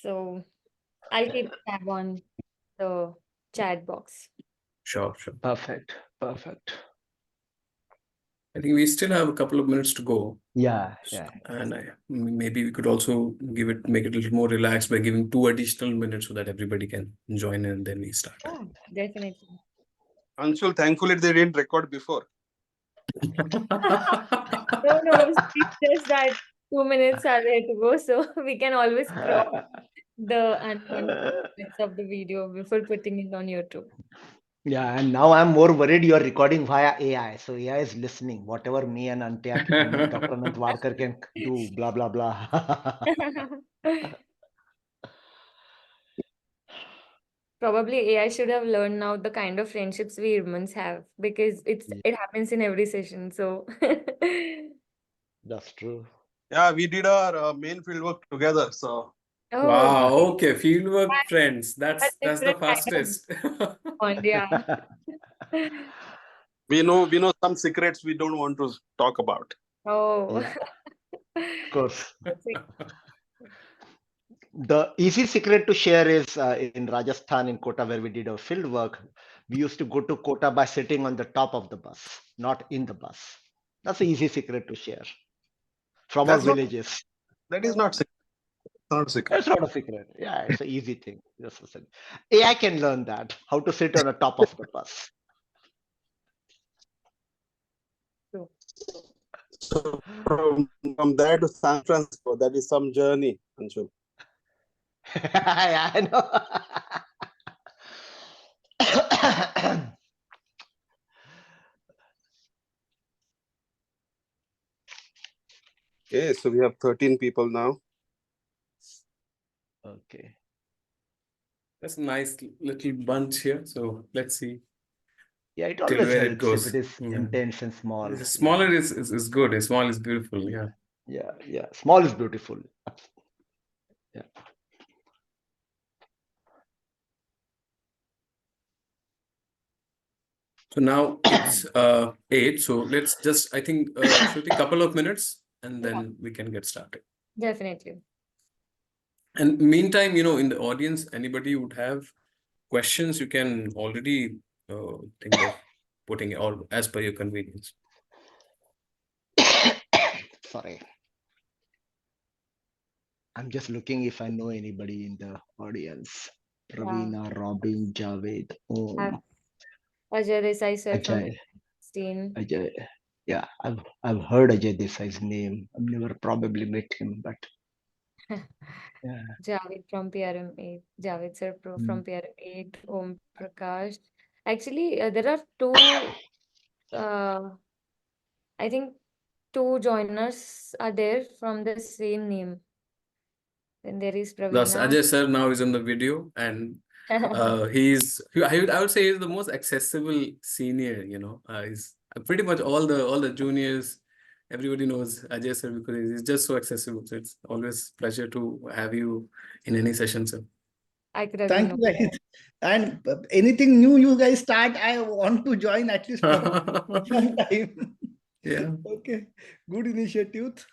So I'll keep tab on the chat box. Sure. Perfect. I think we still have a couple of minutes to go. Yeah. And maybe we could also make it a little more relaxed by giving 2 additional minutes so that everybody can join in, and then we start. Oh, definitely. Anshul, thankfully they didn't record before. No, it's just that 2 minutes are there to go, so we can always crop the unwanted bits of the video before putting it on YouTube. Yeah, and now I'm more worried you are recording via AI. So AI is listening. Whatever me and Dr. Anant Warkar can do, blah, blah, blah. Probably AI should have learned now the kind of friendships we humans have, because it happens in every session. So That's true. Yeah, we did our main fieldwork together. So oh, Wow, okay, fieldwork friends. That's the different kind of fastest. bond, yeah. we know some secrets we don't want to talk about. Oh, Yeah, of course. The easy secret to share is in Rajasthan, in Kota, where we did our field work. We used to go to Kota by sitting on the top of the bus, not in the bus. That's an easy secret to share from our That's not, villages. that is not secret. It's not a secret. It's not a secret. Yeah, it's an easy thing. Just a second. AI can learn that, how to sit on the top of the bus. So from there to San Francisco, that is some journey, Anshul. Yeah, I know. Okay, so we have 13 people now. Okay. That's a nice little bunch here. So let's see. Yeah, it Till always where it helps goes. if it is intense and small. Smaller is good. Small is beautiful. Yeah. Yeah. Small is beautiful. Yeah. So now it's 8. So let's just, I think, Shruti, a couple of minutes, and then we can get started. Definitely. And meantime, in the audience, anybody would have questions, you can already think of putting it all as per your convenience. Sorry. I'm just looking if I know anybody in the audience. Pravina, Robin, Javed, Om, Ajay Desai sir from Ajay. 16. Ajay. Yeah, I've heard Ajay Desai's name. I've never probably met him, but yeah. Javed from PRM 8. Javed sir from PRM 8. Om Prakash. Actually, there are two, I think 2 joiners are there from the same name. Then there is Thus, Pravina. Ajay sir now is in the video, and I would say he's the most accessible senior. He's pretty much all the juniors. Everybody knows Ajay sir because he's just so accessible. So it's always pleasure to have you in any session, sir. I could agree. Thank you, guys. And anything new you guys start, I want to join at least for some time. Yeah. Okay. Good initiative.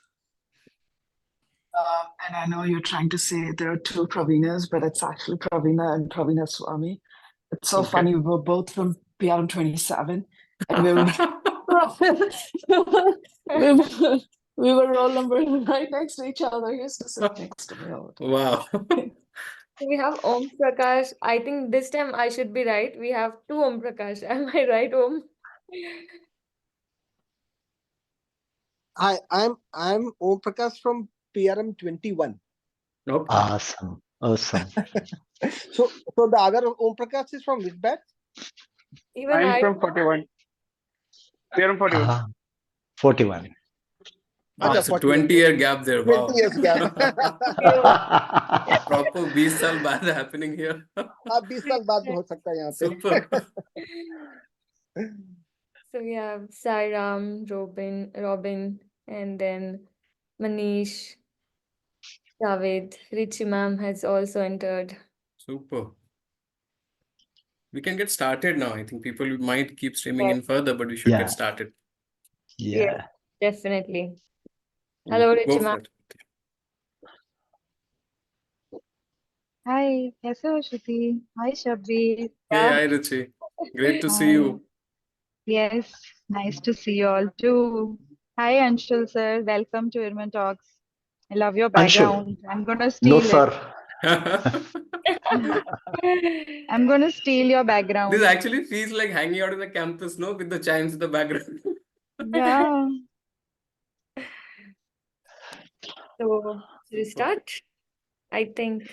And I know you're trying to say there are 2 Pravinas, but it's actually Pravina and Pravina Swami. It's so funny. We were both from PRM 27, and we were roll numbers right next to each other. He used to sit next to me all the time. Wow. We have Om Prakash. I think this time I should be right. We have 2 Om Prakash. Am I right, Om? Hi, I'm Om Prakash from PRM 21. Okay. Awesome. So the other Om Prakash is from which batch? Even I'm I from 41. PRM 41. 41. It's a 20-year gap there. 20 Wow. years gap. Proper 20 साल बाद happening here. 20 साल बाद हो सकता है यहाँ पे. Super. So we have Sairam, Robin, and then Manish, Javed, Richie ma'am has also entered. Super. We can get started now. I think people might keep streaming in further, but we should get started. Yeah. Definitely. Hello, Richie Go ma'am. for it. Hi, कैसे हो श्रुति? Hi Shabbir. Hey, Yeah. hi Ruchi. Great to see Hi. you. Yes, nice to see you all too. Hi Anshul sir, welcome to IRMAn Talks. I love your Anshul, background. I'm gonna no, steal it. sir. I'm gonna steal your This background. actually feels like hanging out in the campus, no, with the chimes in the background. Yeah. So, should we start? I think,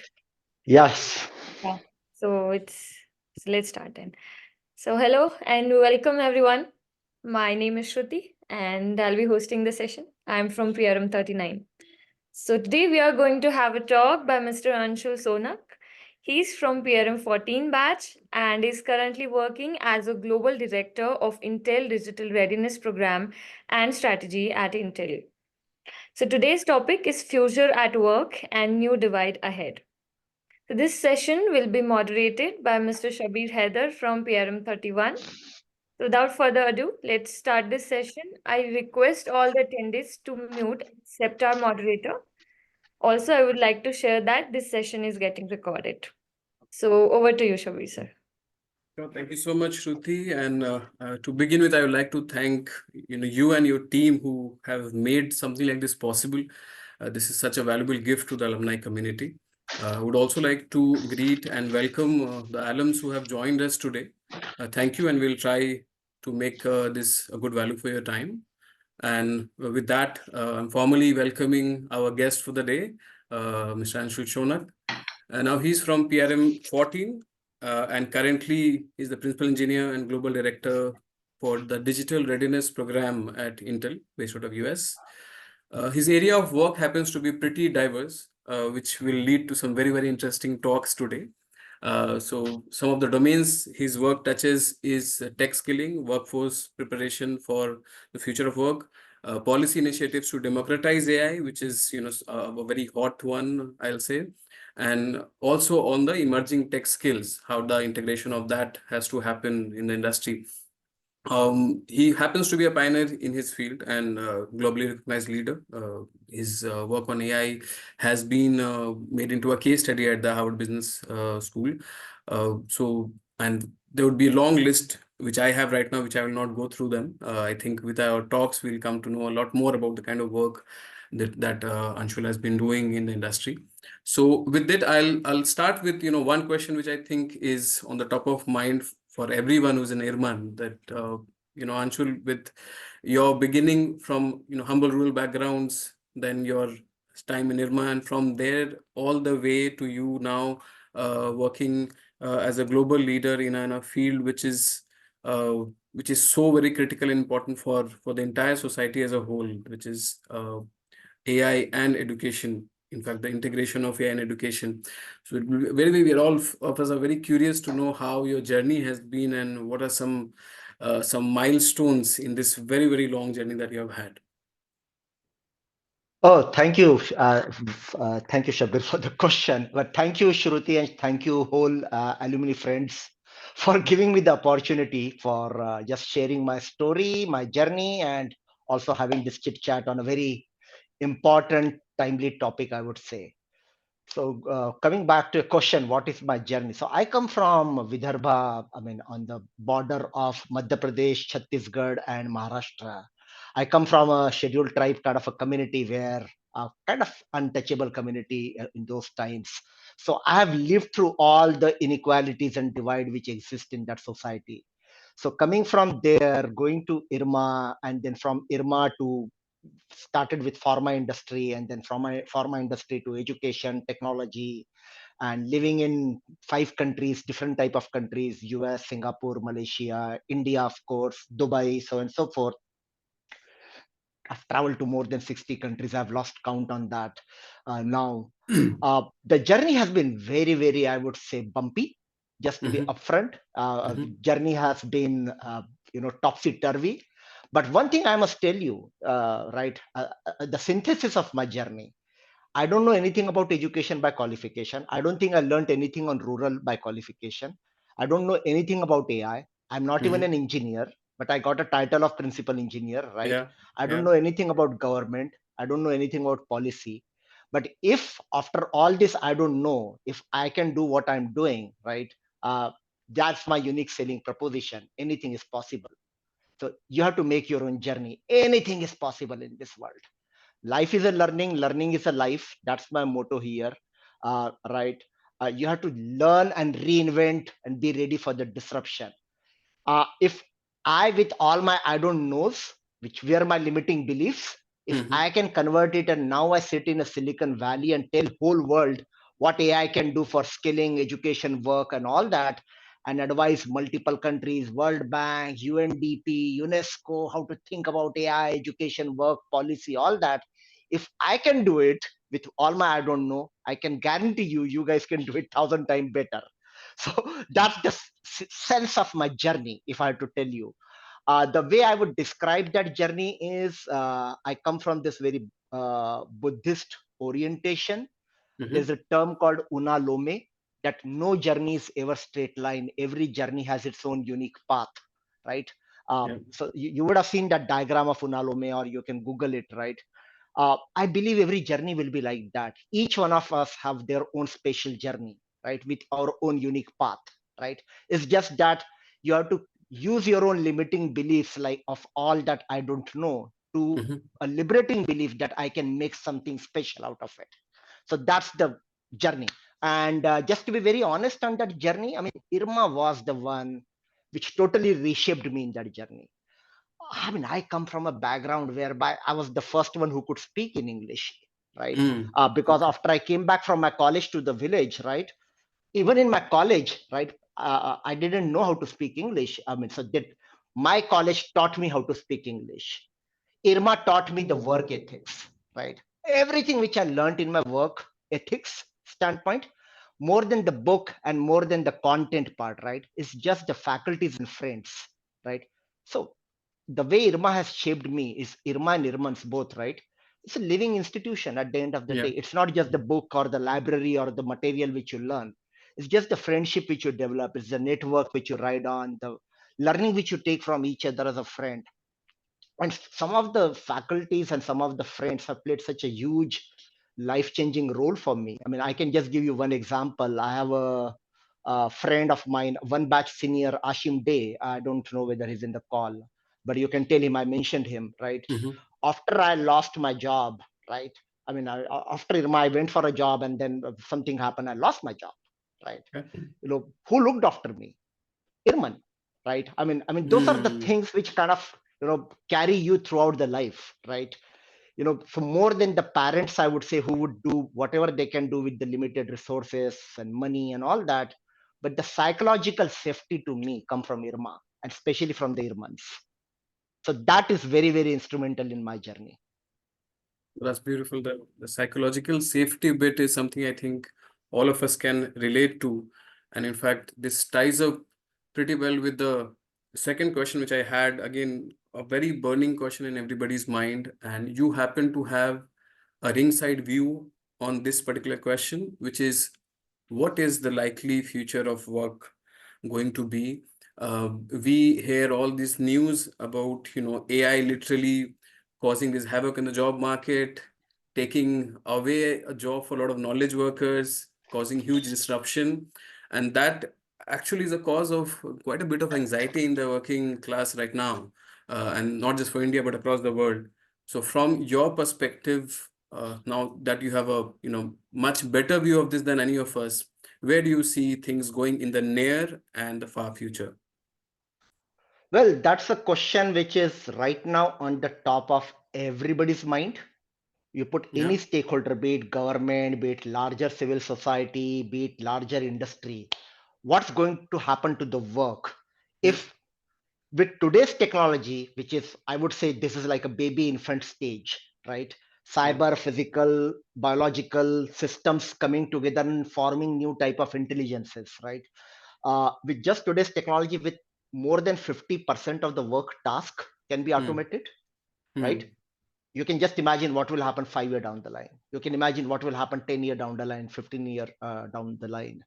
Yes. yeah. So let's start then. So, hello and welcome everyone. My name is Shruti and I'll be hosting the session. I'm from PRM 39. So, today we are going to have a talk by Mr. Anshul Sonak. He's from PRM 14 batch and is currently working as a global director of Intel Digital Readiness Program and Strategy at Intel. So, today's topic is Future at Work and New Divide Ahead. So this session will be moderated by Mr. Shabir Haider from PRM 31. So without further ado, let's start this session. I request all the attendees to mute except our moderator. Also, I would like to share that this session is getting recorded. So over to you, Shabir sir. Thank you so much, Shruti. And to begin with, I would like to thank you and your team who have made something like this possible. This is such a valuable gift to the alumni community. I would also like to greet and welcome the alums who have joined us today. Thank you, and we'll try to make this a good value for your time. And with that, I'm formally welcoming our guest for the day, Mr. Anshul Shonak. Now he's from PRM 14 and currently is the principal engineer and global director for the digital readiness program at Intel, based out of US. His area of work happens to be pretty diverse, which will lead to some very, very interesting talks today. So some of the domains his work touches is tech skilling, workforce preparation for the future of work, policy initiatives to democratize AI, which is a very hot one, I'll say, and also on the emerging tech skills, how the integration of that has to happen in the industry. He happens to be a pioneer in his field and globally recognized leader. His work on AI has been made into a case study at the Harvard Business School. And there would be a long list which I have right now, which I will not go through them. I think with our talks, we'll come to know a lot more about the kind of work that Anshul has been doing in the industry. So with that, I'll start with one question which I think is on the top of mind for everyone who's an IRMAn, that Anshul, with your beginning from humble rural backgrounds, then your time in IRMA, and from there all the way to you now working as a global leader in a field which is so very critical and important for the entire society as a whole, which is AI and education. In fact, the integration of AI and education. So we are all of us are very curious to know how your journey has been and what are some milestones in this very, very long journey that you have had. Oh, thank you. Thank you, Shabir, for the question. But thank you, Shruti, and thank you, whole alumni friends, for giving me the opportunity for just sharing my story, my journey, and also having this chit chat on a very important, timely topic, I would say. So coming back to a question, what is my journey? So I come from Vidarbha, I mean, on the border of Madhya Pradesh, Chhattisgarh, and Maharashtra. I come from a scheduled tribe kind of a community where kind of untouchable community in those times. So I have lived through all the inequalities and divide which exist in that society. So coming from there, going to IRMA, and then from IRMA to started with pharma industry, and then from pharma industry to education, technology, and living in 5 countries, different type of countries: US, Singapore, Malaysia, India, of course, Dubai, so on and so forth. I've traveled to more than 60 countries. I've lost count on that now. The journey has been very, very, I would say, bumpy. Just to be upfront, journey has been, topsy turvy. But one thing I must tell you, right, the synthesis of my journey. I don't know anything about education by qualification. I don't think I learned anything on rural by qualification. I don't know anything about AI. I'm not even an engineer, but I got a title of principal engineer, right? Yeah, I don't know anything about government. I don't know anything about policy. But if after all this I don't know if I can do what I'm doing, right? That's my unique selling proposition. Anything is possible. So you have to make your own journey. Anything is possible in this world. Life is a learning, learning is a life. That's my motto here. Right? You have to learn and reinvent and be ready for the disruption. If I, with all my I don't knows, which were my limiting beliefs, if I can convert it, and now I sit in a Silicon Valley and tell whole world what AI can do for skilling, education, work, and all that, and advise multiple countries, World Bank, UNDP, UNESCO, how to think about AI, education, work, policy, all that. If I can do it with all my I don't know, I can guarantee you, you guys can do it 1,000 times better. So that's the sense of my journey, if I had to tell you. The way I would describe that journey is I come from this very Buddhist orientation. There's a term called unalome, that no journey is ever straight line. Every journey has its own unique path, right? So you would have seen that diagram of unalome, or you can Google it, right? I believe every journey will be like that. Each one of us have their own special journey, right? With our own unique path, right? It's just that you have to use your own limiting beliefs, like of all that I don't know, to a liberating belief that I can make something special out of it. So that's the journey. And just to be very honest on that journey, I mean, Irma was the one which totally reshaped me in that journey. I mean, I come from a background whereby I was the first one who could speak in English, right? Because after I came back from my college to the village, right? Even in my college, right? I didn't know how to speak English. I mean, so that my college taught me how to speak English. Irma taught me the work ethics, right? Everything which I learned in my work ethics standpoint, more than the book and more than the content part, right? It's just the faculties and friends, right? So the way Irma has shaped me is Irma and Irman's both, right? It's a living institution at the end of the day. It's not just the book or the library or the material which you learn. It's just the friendship which you develop. It's the network which you ride on, the learning which you take from each other as a friend. And some of the faculties and some of the friends have played such a huge life-changing role for me. I mean, I can just give you one example. I have a friend of mine, one batch senior, Ashim Day. I don't know whether he's in the call, but you can tell him I mentioned him, right? After I lost my job, right? I mean, after Irma, I went for a job, and then something happened. I lost my job, right? You know, who looked after me? IRMAn, right? I mean, those are the things which kind of, carry you throughout the life, right? So more than the parents, I would say, who would do whatever they can do with the limited resources and money and all that, but the psychological safety to me come from Irma, and especially from the IRMANs. So that is very, very instrumental in my journey. That's beautiful. The psychological safety bit is something I think all of us can relate to. And in fact, this ties up pretty well with the second question, which I had, again, a very burning question in everybody's mind. And you happen to have a ringside view on this particular question, which is, what is the likely future of work going to be? We hear all this news about, AI literally causing this havoc in the job market, taking away a job for a lot of knowledge workers, causing huge disruption. And that actually is a cause of quite a bit of anxiety in the working class right now, and not just for India, but across the world. So from your perspective, now that you have a much better view of this than any of us, where do you see things going in the near and the far future? Well, that's a question which is right now on the top of everybody's mind. You put any stakeholder, be it government, be it larger civil society, be it larger industry, what's going to happen to the work if with today's technology, which is, I would say, this is like a baby infant stage, right? Cyber, physical, biological systems coming together and forming new type of intelligences, right? With just today's technology, with more than 50% of the work task can be automated, right? You can just imagine what will happen 5 years down the line. You can imagine what will happen 10 years down the line, 15 years down the line.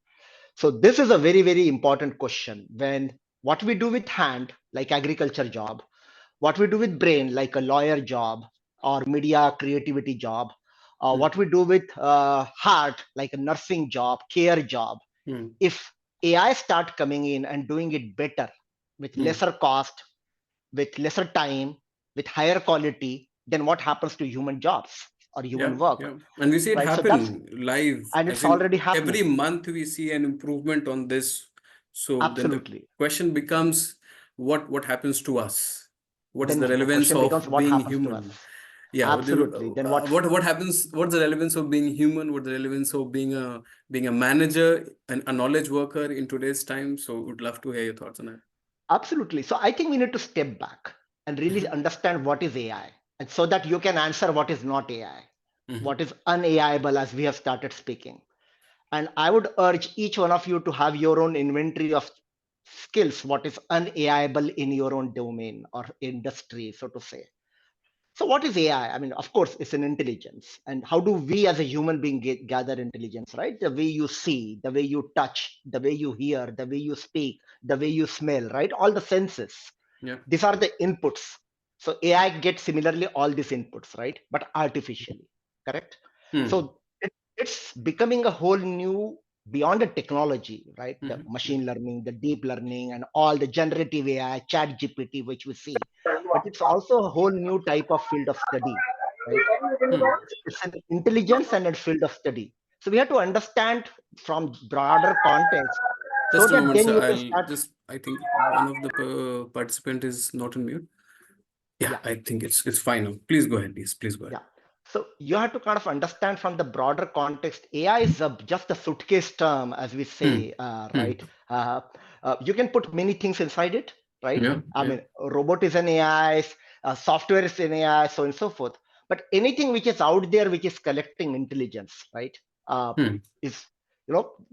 So this is a very, very important question. When what we do with hand, like agriculture job, what we do with brain, like a lawyer job or media creativity job, what we do with heart, like a nursing job, care job. If AI start coming in and doing it better with lesser cost, with lesser time, with higher quality, then what happens to human jobs or human work? And we see it right? happen live. And As it's in already happening. Every month we see an improvement on this. So Absolutely. then the question becomes, what happens to us? What is Then the the relevance question becomes, of what being happens to human? us? Yeah. Absolutely. Then What happens? What's the relevance of being human? What's the relevance of being a manager and a knowledge worker in today's time? So would love to hear your thoughts on that. Absolutely. So I think we need to step back and really understand what is AI, and so that you can answer what is not AI, what is un-AIable, as we have started speaking. And I would urge each one of you to have your own inventory of skills, what is un-AIable in your own domain or industry, so to say. So what is AI? I mean, of course, it's an intelligence. And how do we as a human being gather intelligence, right? The way you see, the way you touch, the way you hear, the way you speak, the way you smell, right? All the senses. These are the inputs. So AI gets similarly all these inputs, right? But artificially, correct? So it's becoming a whole new, beyond the technology, right? The machine learning, the deep learning, and all the generative AI, chat GPT, which we see. But it's also a whole new type of field of study, right? It's an intelligence and a field of study. So we have to understand from broader context. Just So a that moment, then sir. you can start. I think one of the participant is not on mute. Yeah, I think it's fine now. Please go ahead, please. Please go ahead. Yeah. So you have to kind of understand from the broader context. AI is just a suitcase term, as we say, right? You can put many things inside it, right? I mean, robot is an AI, software is an AI, so on and so forth. But anything which is out there, which is collecting intelligence, right, is,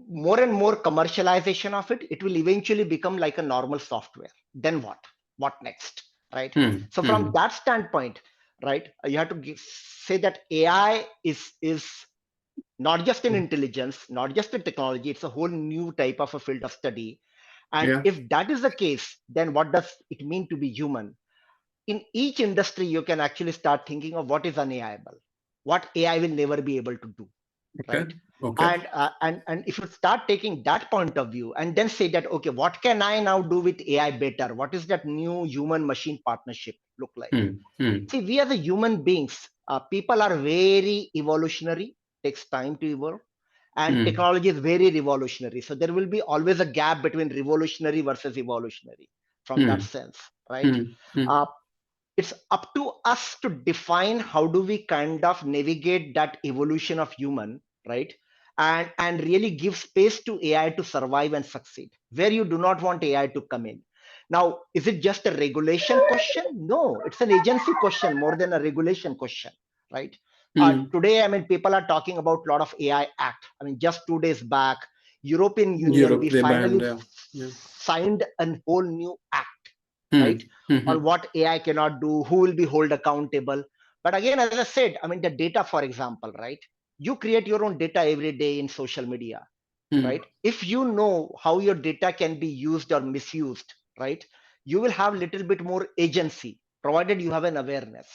more and more commercialization of it. It will eventually become like a normal software. Then what? What next? Right? So from that standpoint, right, you have to say that AI is not just an intelligence, not just a technology. It's a whole new type of a field of study. And if that is the case, then what does it mean to be human? In each industry, you can actually start thinking of what is unAIable, what AI will never be able to do, right? And if you start taking that point of view and then say that, okay, what can I now do with AI better? What is that new human machine partnership look like? See, we as a human beings, people are very evolutionary, takes time to evolve, and technology is very revolutionary. So there will be always a gap between revolutionary versus evolutionary from that sense, right? It's up to us to define how do we kind of navigate that evolution of human, right? And really give space to AI to survive and succeed, where you do not want AI to come in. Now, is it just a regulation question? No, it's an agency question more than a regulation question, right? Today, I mean, people are talking about a lot of AI Act. I mean, just 2 days back, European Union, we finally signed a whole new act, right? On what AI cannot do, who will be held accountable. But again, as I said, I mean, the data, for example, right? You create your own data every day in social media, right? If you know how your data can be used or misused, right, you will have a little bit more agency, provided you have an awareness.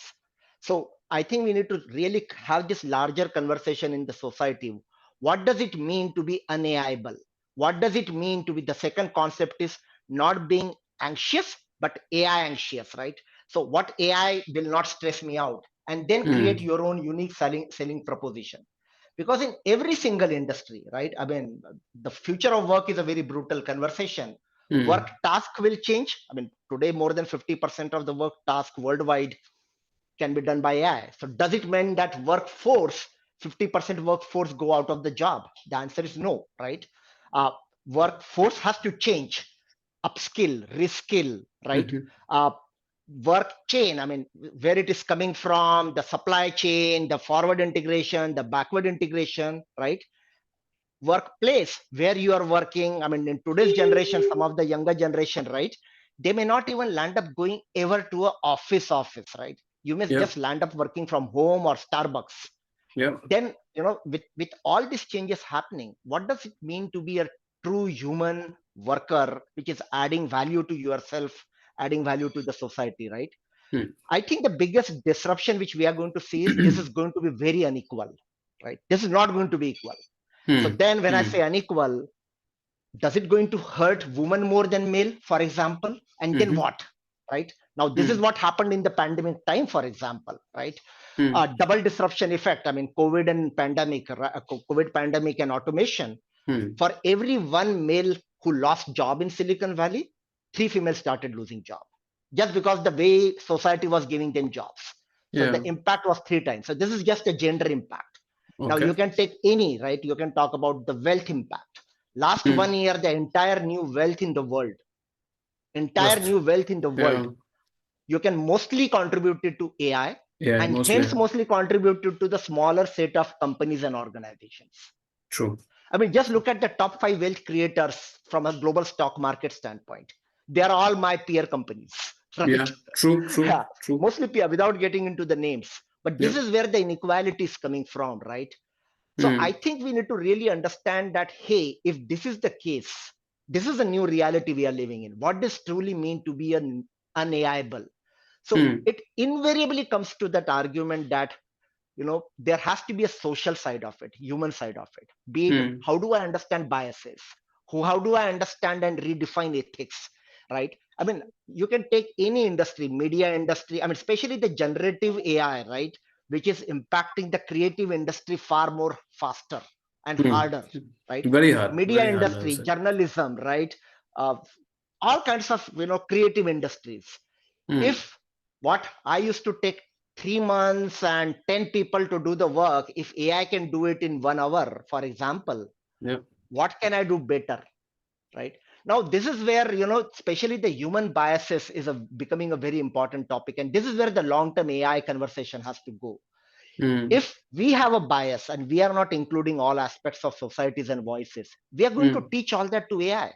So I think we need to really have this larger conversation in the society. What does it mean to be unAIable? What does it mean to be, the second concept is not being anxious, but AI anxious, right? So what AI will not stress me out, and then create your own unique selling proposition. Because in every single industry, right, I mean, the future of work is a very brutal conversation. Work task will change. I mean, today more than 50% of the work task worldwide can be done by AI. So does it mean that workforce, 50% workforce go out of the job? The answer is no, right? Workforce has to change, upskill, reskill, right? Work chain, I mean, where it is coming from, the supply chain, the forward integration, the backward integration, right? Workplace, where you are working. I mean, in today's generation, some of the younger generation, right, they may not even land up going ever to an office, right? You may just land up working from home or Starbucks. Then, with all these changes happening, what does it mean to be a true human worker, which is adding value to yourself, adding value to the society, right? I think the biggest disruption which we are going to see is this is going to be very unequal. right? This is not going to be equal. So then when I say unequal, does it going to hurt women more than male, for example? And then what, right? Now, this is what happened in the pandemic time, for example, right? Double disruption effect. I mean, COVID pandemic and automation. For every one male who lost job in Silicon Valley, 3 females started losing job just because the way society was giving them jobs. So the impact was 3 times. So this is just a gender impact. Now you can take any, right? You can talk about the wealth impact. Last 1 year, the entire new wealth in the world, you can mostly contribute it to AI, and hence mostly contributed to the smaller set of companies and organizations. True. I mean, just look at the top 5 wealth creators from a global stock market standpoint. They are all my peer companies, right? Yeah, true. Mostly peer, without getting into the names. But this is where the inequality is coming from, right? So I think we need to really understand that, hey, if this is the case, this is a new reality we are living in. What does truly mean to be an unAIable? So it invariably comes to that argument that, there has to be a social side of it, human side of it. Be it, how do I understand biases? How do I understand and redefine ethics, right? I mean, you can take any industry, media industry, I mean, especially the generative AI, right? Which is impacting the creative industry far more faster and harder, right? Very hard. Media very industry, hard, journalism, right? All kinds of, creative industries. If what I used to take 3 months and 10 people to do the work, if AI can do it in 1 hour, for example, what can I do better, right? Now, this is where, especially the human biases is becoming a very important topic. And this is where the long-term AI conversation has to go. If we have a bias and we are not including all aspects of societies and voices, we are going to teach all that to AI.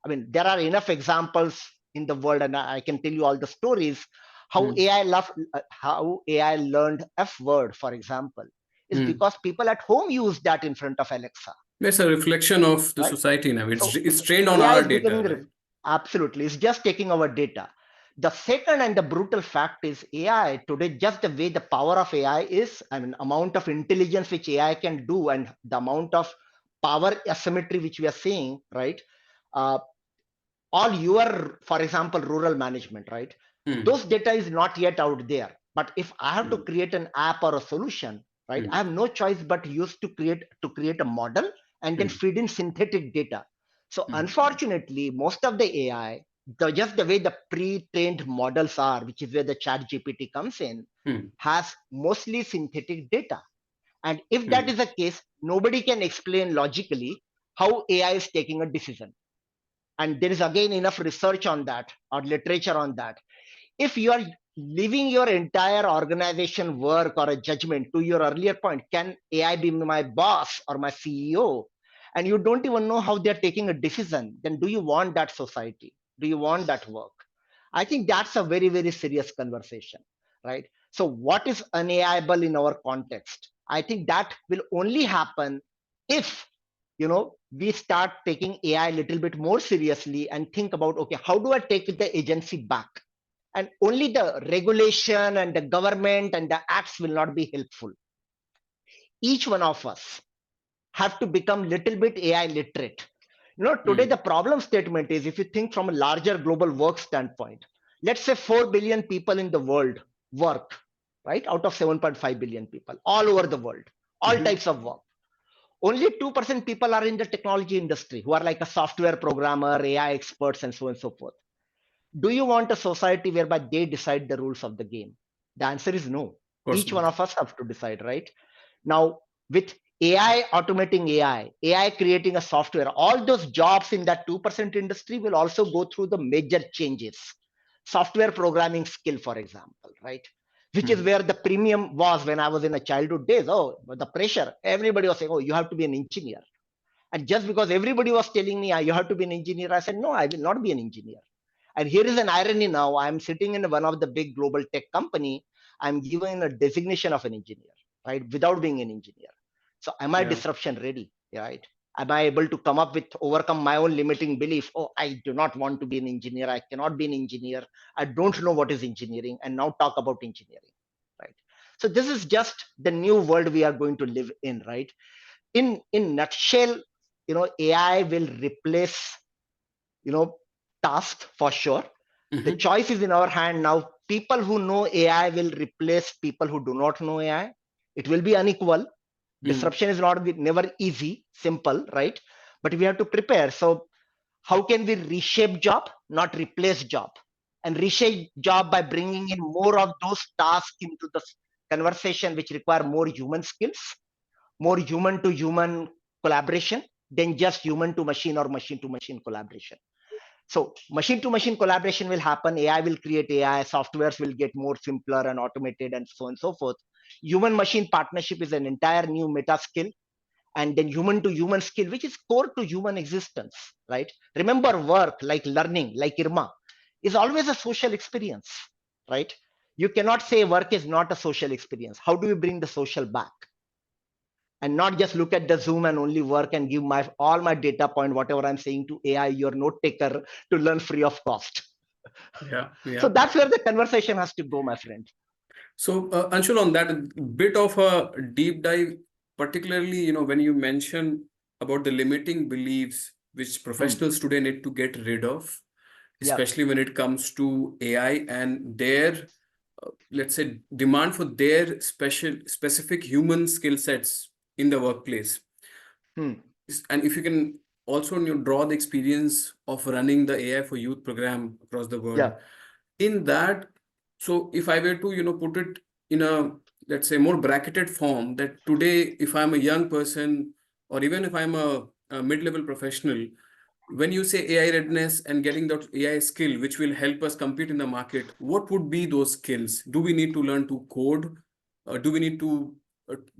I mean, there are enough examples in the world, and I can tell you all the stories how AI learned F word, for example, is because people at home use that in front of Alexa. It's a reflection of the society now. It's trained on our data. Right? Absolutely. It's just taking our data. The second and the brutal fact is AI today, just the way the power of AI is, I mean, amount of intelligence which AI can do and the amount of power asymmetry which we are seeing, right? All your, for example, rural management, right? Those data is not yet out there. But if I have to create an app or a solution, right, I have no choice but to create a model and then feed in synthetic data. So unfortunately, most of the AI, just the way the pre-trained models are, which is where the chat GPT comes in, has mostly synthetic data. And if that is the case, nobody can explain logically how AI is taking a decision. And there is again enough research on that or literature on that. If you are leaving your entire organization work or a judgment, to your earlier point, can AI be my boss or my CEO? And you don't even know how they're taking a decision, then do you want that society? Do you want that work? I think that's a very, very serious conversation, right? So what is unAIable in our context? I think that will only happen if, we start taking AI a little bit more seriously and think about, okay, how do I take the agency back? And only the regulation and the government and the acts will not be helpful. Each one of us have to become little bit AI literate. Today the problem statement is, if you think from a larger global work standpoint, let's say 4 billion people in the world work, right? Out of 7.5 billion people all over the world, all types of work. Only 2% people are in the technology industry who are like a software programmer, AI experts, and so on and so forth. Do you want a society whereby they decide the rules of the game? The answer is no. Each one of us have to decide, right? Now, with AI automating AI creating a software, all those jobs in that 2% industry will also go through the major changes. Software programming skill, for example, right? Which is where the premium was when I was in a childhood days. Oh, the pressure. Everybody was saying, oh, you have to be an engineer. And just because everybody was telling me, you have to be an engineer, I said, no, I will not be an engineer. And here is an irony now. I'm sitting in one of the big global tech company. I'm given a designation of an engineer, right? Without being an engineer. So am I disruption ready, right? Am I able to overcome my own limiting belief? Oh, I do not want to be an engineer. I cannot be an engineer. I don't know what is engineering. And now talk about engineering, right? So this is just the new world we are going to live in, right? In nutshell, AI will replace, tasks for sure. The choice is in our hand now. People who know AI will replace people who do not know AI. It will be unequal. Disruption is never easy, simple, right? But we have to prepare. So how can we reshape job, not replace job? And reshape job by bringing in more of those tasks into the conversation which require more human skills, more human to human collaboration than just human to machine or machine to machine collaboration. So machine to machine collaboration will happen. AI will create AI. Softwares will get more simpler and automated and so on and so forth. Human machine partnership is an entire new meta skill. And then human to human skill, which is core to human existence, right? Remember, work like learning, like Irma, is always a social experience, right? You cannot say work is not a social experience. How do we bring the social back? And not just look at the Zoom and only work and give all my data point, whatever I'm saying to AI, your note taker, to learn free of cost. Yeah. So that's where the conversation has to go, my friend. So Anshul, on that bit of a deep dive, particularly, when you mention about the limiting beliefs which professionals today need to get rid of, especially when it comes to AI and their, let's say, demand for their specific human skill sets in the workplace. And if you can also draw the experience of running the AI for Youth program across the world, in that, so if I were to, put it in a, let's say, more bracketed form, that today, if I'm a young person, or even if I'm a mid-level professional, when you say AI readiness and getting that AI skill, which will help us compete in the market, what would be those skills? Do we need to learn to code? Do we need to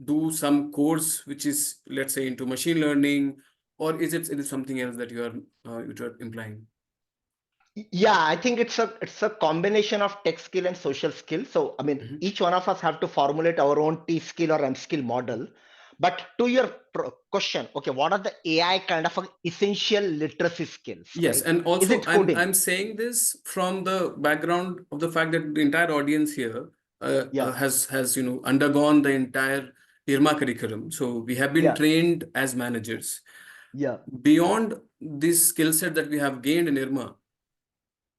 do some course which is, let's say, into machine learning, or is it something else that you are implying? Yeah, I think it's a combination of tech skill and social skill. So I mean, each one of us have to formulate our own T skill or M skill model. But to your question, okay, what are the AI kind of essential literacy skills? Yes, right? and also Is it coding? I'm saying this from the background of the fact that the entire audience here has undergone the entire IRMA curriculum. So we have been trained as managers. Yeah. Beyond this skill set that we have gained in IRMA,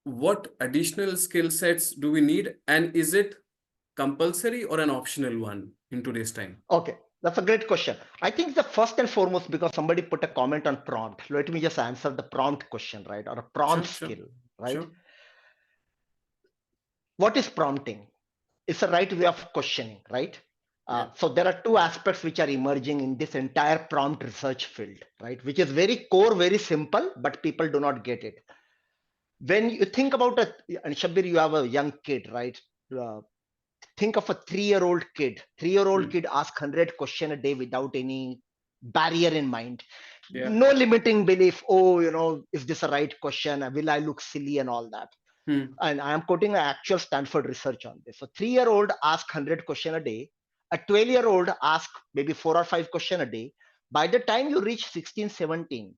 what additional skill sets do we need, and is it compulsory or an optional one in today's time? Okay, that's a great question. I think the first and foremost, because somebody put a comment on prompt, let me just answer the prompt question, right? Or a prompt skill, right? Sure. What is prompting? It's a right way of questioning, right? So there are two aspects which are emerging in this entire prompt research field, right? Which is very core, very simple, but people do not get it. When you think about and Shabir, you have a young kid, right? Think of a 3-year-old kid. 3-year-old kid asks 100 questions a day without any barrier in mind. No limiting belief. Oh, is this a right question? Will I look silly and all that? And I am quoting an actual Stanford research on this. So 3-year-old asks 100 questions a day. A 12-year-old asks maybe 4 or 5 questions a day. By the time you reach 16, 17,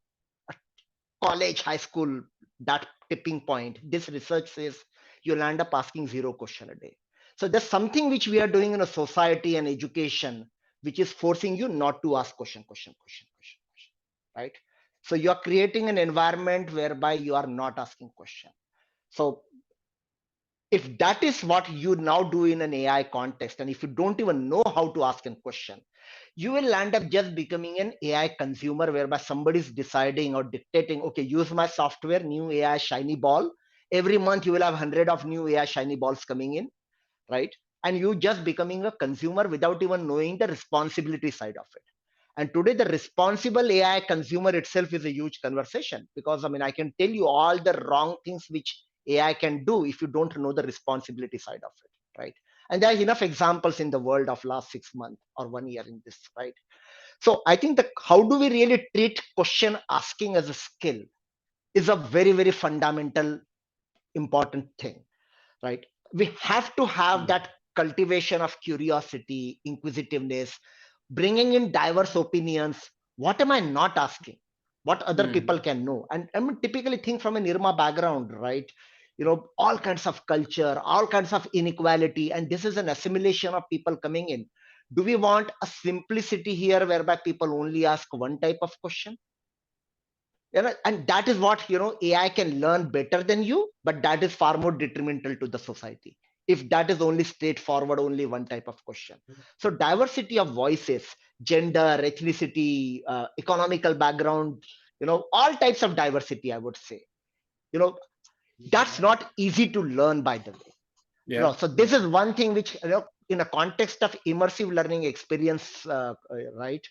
college, high school, that tipping point, this research says you'll end up asking 0 questions a day. So there's something which we are doing in a society and education, which is forcing you not to ask question, right? So you're creating an environment whereby you are not asking question. So if that is what you now do in an AI context, and if you don't even know how to ask a question, you will end up just becoming an AI consumer whereby somebody is deciding or dictating, okay, use my software, new AI shiny ball. Every month you will have 100 of new AI shiny balls coming in, right? And you just becoming a consumer without even knowing the responsibility side of it. And today the responsible AI consumer itself is a huge conversation, because I can tell you all the wrong things which AI can do if you don't know the responsibility side of it, right? And there are enough examples in the world of last 6 months or 1 year in this, right? So I think that how do we really treat question asking as a skill is a very, very fundamental, important thing, right? We have to have that cultivation of curiosity, inquisitiveness, bringing in diverse opinions. What am I not asking? What other people can know? And I mean, typically think from an IRMA background, right? all kinds of culture, all kinds of inequality, and this is an assimilation of people coming in. Do we want a simplicity here whereby people only ask one type of question? And that is what AI can learn better than you, but that is far more detrimental to the society if that is only straightforward, only one type of question. So diversity of voices, gender, ethnicity, economical background, all types of diversity, I would say, that's not easy to learn, by the way. So this is one thing which, in a context of immersive learning experience, right?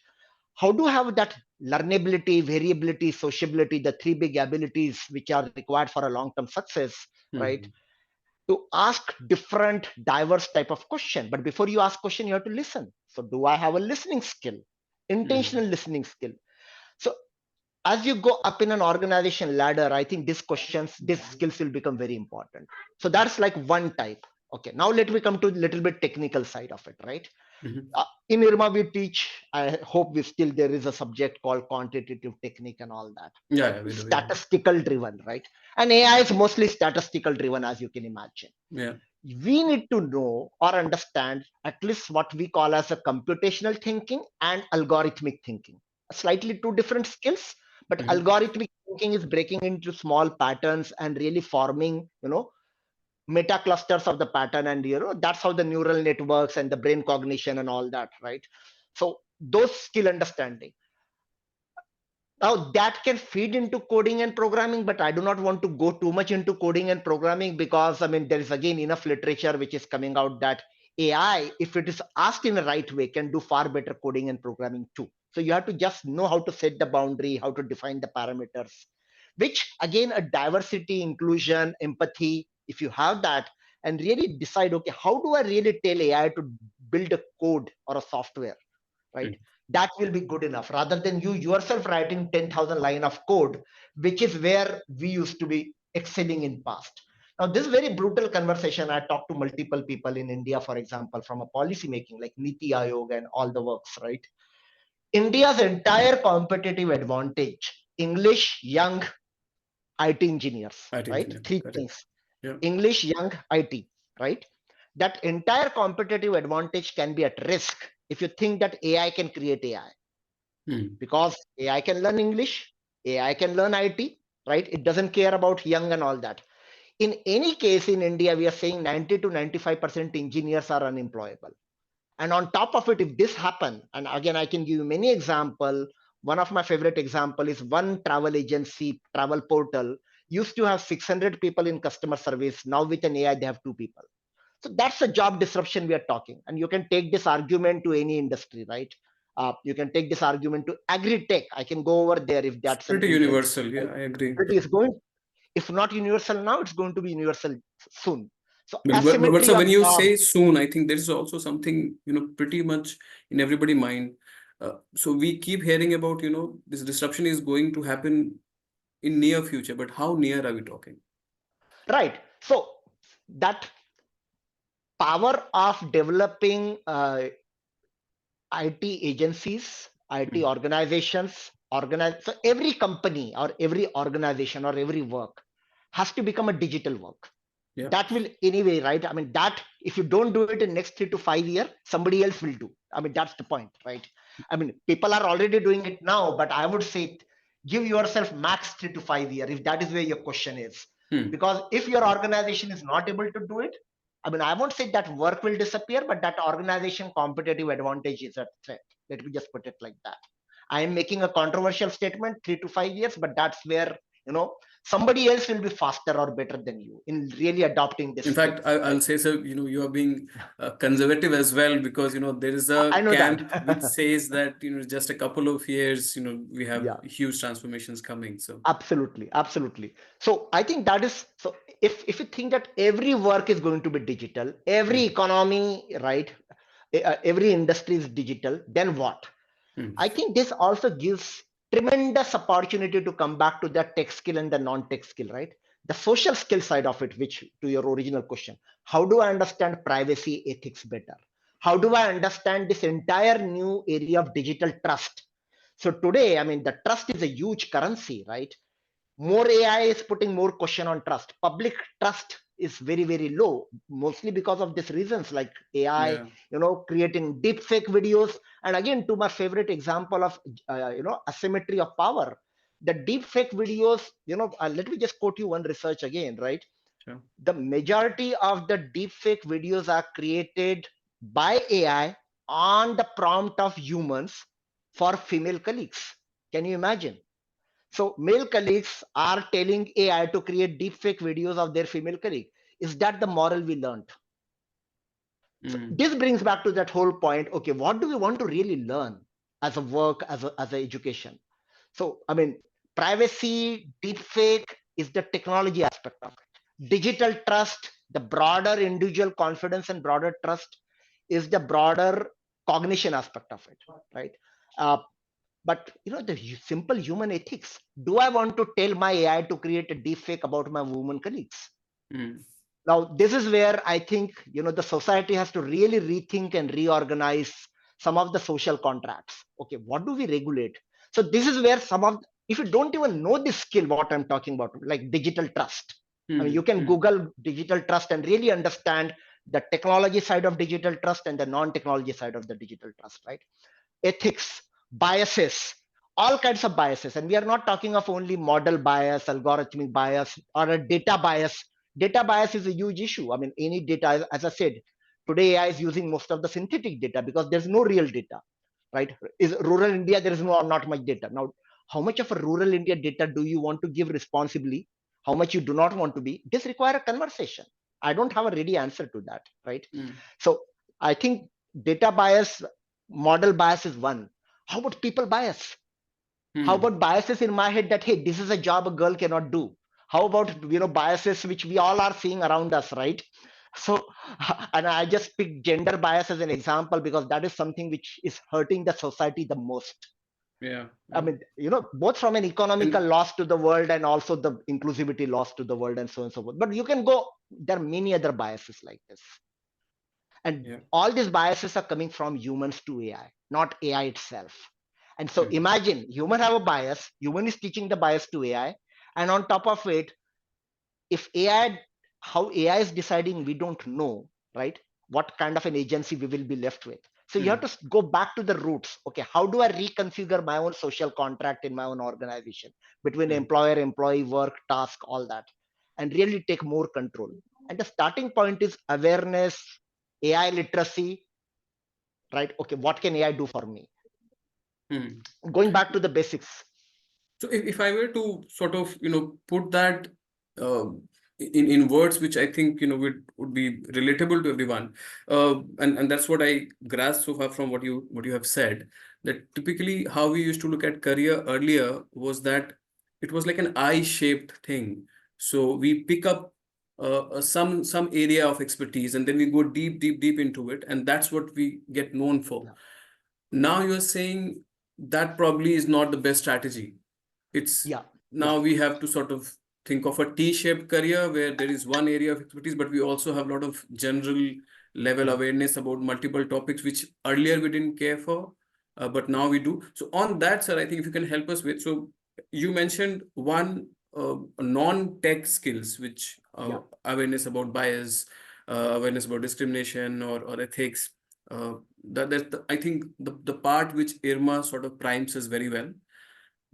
How do you have that learnability, variability, sociability, the three big abilities which are required for a long-term success, right? To ask different, diverse type of question. But before you ask question, you have to listen. So do I have a listening skill, intentional listening skill? So as you go up in an organization ladder, I think these skills will become very important. So that's like one type. Okay, now let me come to a little bit technical side of it, right? In Irma, we teach, I hope there is a subject called quantitative technique and all that. Yeah, we do. Statistical driven, right? And AI is mostly statistical driven, as you can imagine. Yeah. We need to know or understand at least what we call as a computational thinking and algorithmic thinking. Slightly two different skills, but algorithmic thinking is breaking into small patterns and really forming, meta clusters of the pattern, and that's how the neural networks and the brain cognition and all that, right? So those skill understanding, now that can feed into coding and programming, but I do not want to go too much into coding and programming because there is again enough literature which is coming out that AI, if it is asked in the right way, can do far better coding and programming too. So you have to just know how to set the boundary, how to define the parameters, which again, a diversity, inclusion, empathy, if you have that and really decide, okay, how do I really tell AI to build a code or a software, right? That will be good enough rather than you yourself writing 10,000 line of code, which is where we used to be excelling in past. Now, this very brutal conversation, I talked to multiple people in India, for example, from a policy making like Niti Aayog and all the works, right? India's entire competitive advantage, English, young, IT engineers, right? Three things. English, young, IT, right? That entire competitive advantage can be at risk if you think that AI can create AI. Because AI can learn English, AI can learn IT, right? It doesn't care about young and all that. In any case, in India, we are saying 90 to 95% engineers are unemployable. And on top of it, if this happen, and again, I can give you many examples. One of my favorite example is one travel agency, travel portal, used to have 600 people in customer service. Now with an AI, they have 2 people. So that's a job disruption we are talking. And you can take this argument to any industry, right? You can take this argument to agri-tech. I can go over there if that's pretty universal. Yeah, I agree. It is going, if not universal now, it's going to be universal soon. So but so when you say soon, I think there is also something, pretty much in everybody's mind. So we keep hearing about, this disruption is going to happen in near future, but how near are we talking? Right. So that power of developing IT agencies, IT organizations, so every company or every organization or every work has to become a digital work. Yeah. That will anyway, right? That if you don't do it in next 3 to 5 years, somebody else will do. That's the point, right? People are already doing it now, but I would say give yourself max 3 to 5 years if that is where your question is. Because if your organization is not able to do it, I won't say that work will disappear, but that organization competitive advantage is at threat. Let me just put it like that. I am making a controversial statement, 3 to 5 years, but that's where, somebody else will be faster or better than you in really adopting this. In fact, I'll say so, you are being conservative as well, because, there is a camp which says that, just a couple of years, we have huge transformations coming. So absolutely. So I think that is, so if you think that every work is going to be digital, every economy, right? Every industry is digital, then what? I think this also gives tremendous opportunity to come back to the tech skill and the non-tech skill, right? The social skill side of it, which to your original question, how do I understand privacy ethics better? How do I understand this entire new area of digital trust? So today, the trust is a huge currency, right? more AI is putting more question on trust. Public trust is very, very low, mostly because of these reasons like AI, creating deep fake videos. And again, to my favorite example of, asymmetry of power, the deep fake videos, let me just quote you one research again, right? Sure. The majority of the deep fake videos are created by AI on the prompt of humans for female colleagues. Can you imagine? So male colleagues are telling AI to create deepfake videos of their female colleague. Is that the moral we learned? So this brings back to that whole point. Okay, what do we want to really learn as a work, as a education? So I mean, privacy, deepfake is the technology aspect of it. Digital trust, the broader individual confidence and broader trust is the broader cognition aspect of it, right? But the simple human ethics. Do I want to tell my AI to create a deepfake about my woman colleagues? Now, this is where I think the society has to really rethink and reorganize some of the social contracts. Okay, what do we regulate? So this is where if you don't even know this skill, what I'm talking about, like digital trust. I mean, you can Google digital trust and really understand the technology side of digital trust and the non-technology side of the digital trust, right? Ethics, biases, all kinds of biases. And we are not talking of only model bias, algorithmic bias, or a data bias. Data bias is a huge issue. I mean, any data, as I said, today AI is using most of the synthetic data because there's no real data, right? Is rural India, there is not much data. Now, how much of a rural India data do you want to give responsibly? How much you do not want to be? This require a conversation. I don't have a ready answer to that, right? So I think data bias, model bias is one. How about people bias? How about biases in my head that, hey, this is a job a girl cannot do? How about biases which we all are seeing around us, right? So, and I just picked gender bias as an example because that is something which is hurting the society the most. I mean, both from an economical loss to the world and also the inclusivity loss to the world and so on and so forth. But you can go, there are many other biases like this. And all these biases are coming from humans to AI, not AI itself. And so imagine human have a bias, human is teaching the bias to AI. And on top of it, if AI, how AI is deciding, we don't know, right? What kind of an agency we will be left with. So you have to go back to the roots. Okay, how do I reconfigure my own social contract in my own organization between employer, employee, work, task, all that, and really take more control. And the starting point is awareness, AI literacy, right? Okay, what can AI do for me? Going back to the basics. So if I were to sort of, put that in words which I think, would be relatable to everyone, and that's what I grasped so far from what you have said, that typically how we used to look at career earlier was that it was like an I-shaped thing. So we pick up some area of expertise and then we go deep into it, and that's what we get known for. Now you're saying that probably is not the best strategy. It's now we have to sort of think of a T-shaped career where there is one area of expertise, but we also have a lot of general level awareness about multiple topics, which earlier we didn't care for, but now we do. So on that, sir, I think if you can help us with, so you mentioned one non-tech skills, which awareness about bias, awareness about discrimination or ethics. I think the part which Irma sort of primes us very well.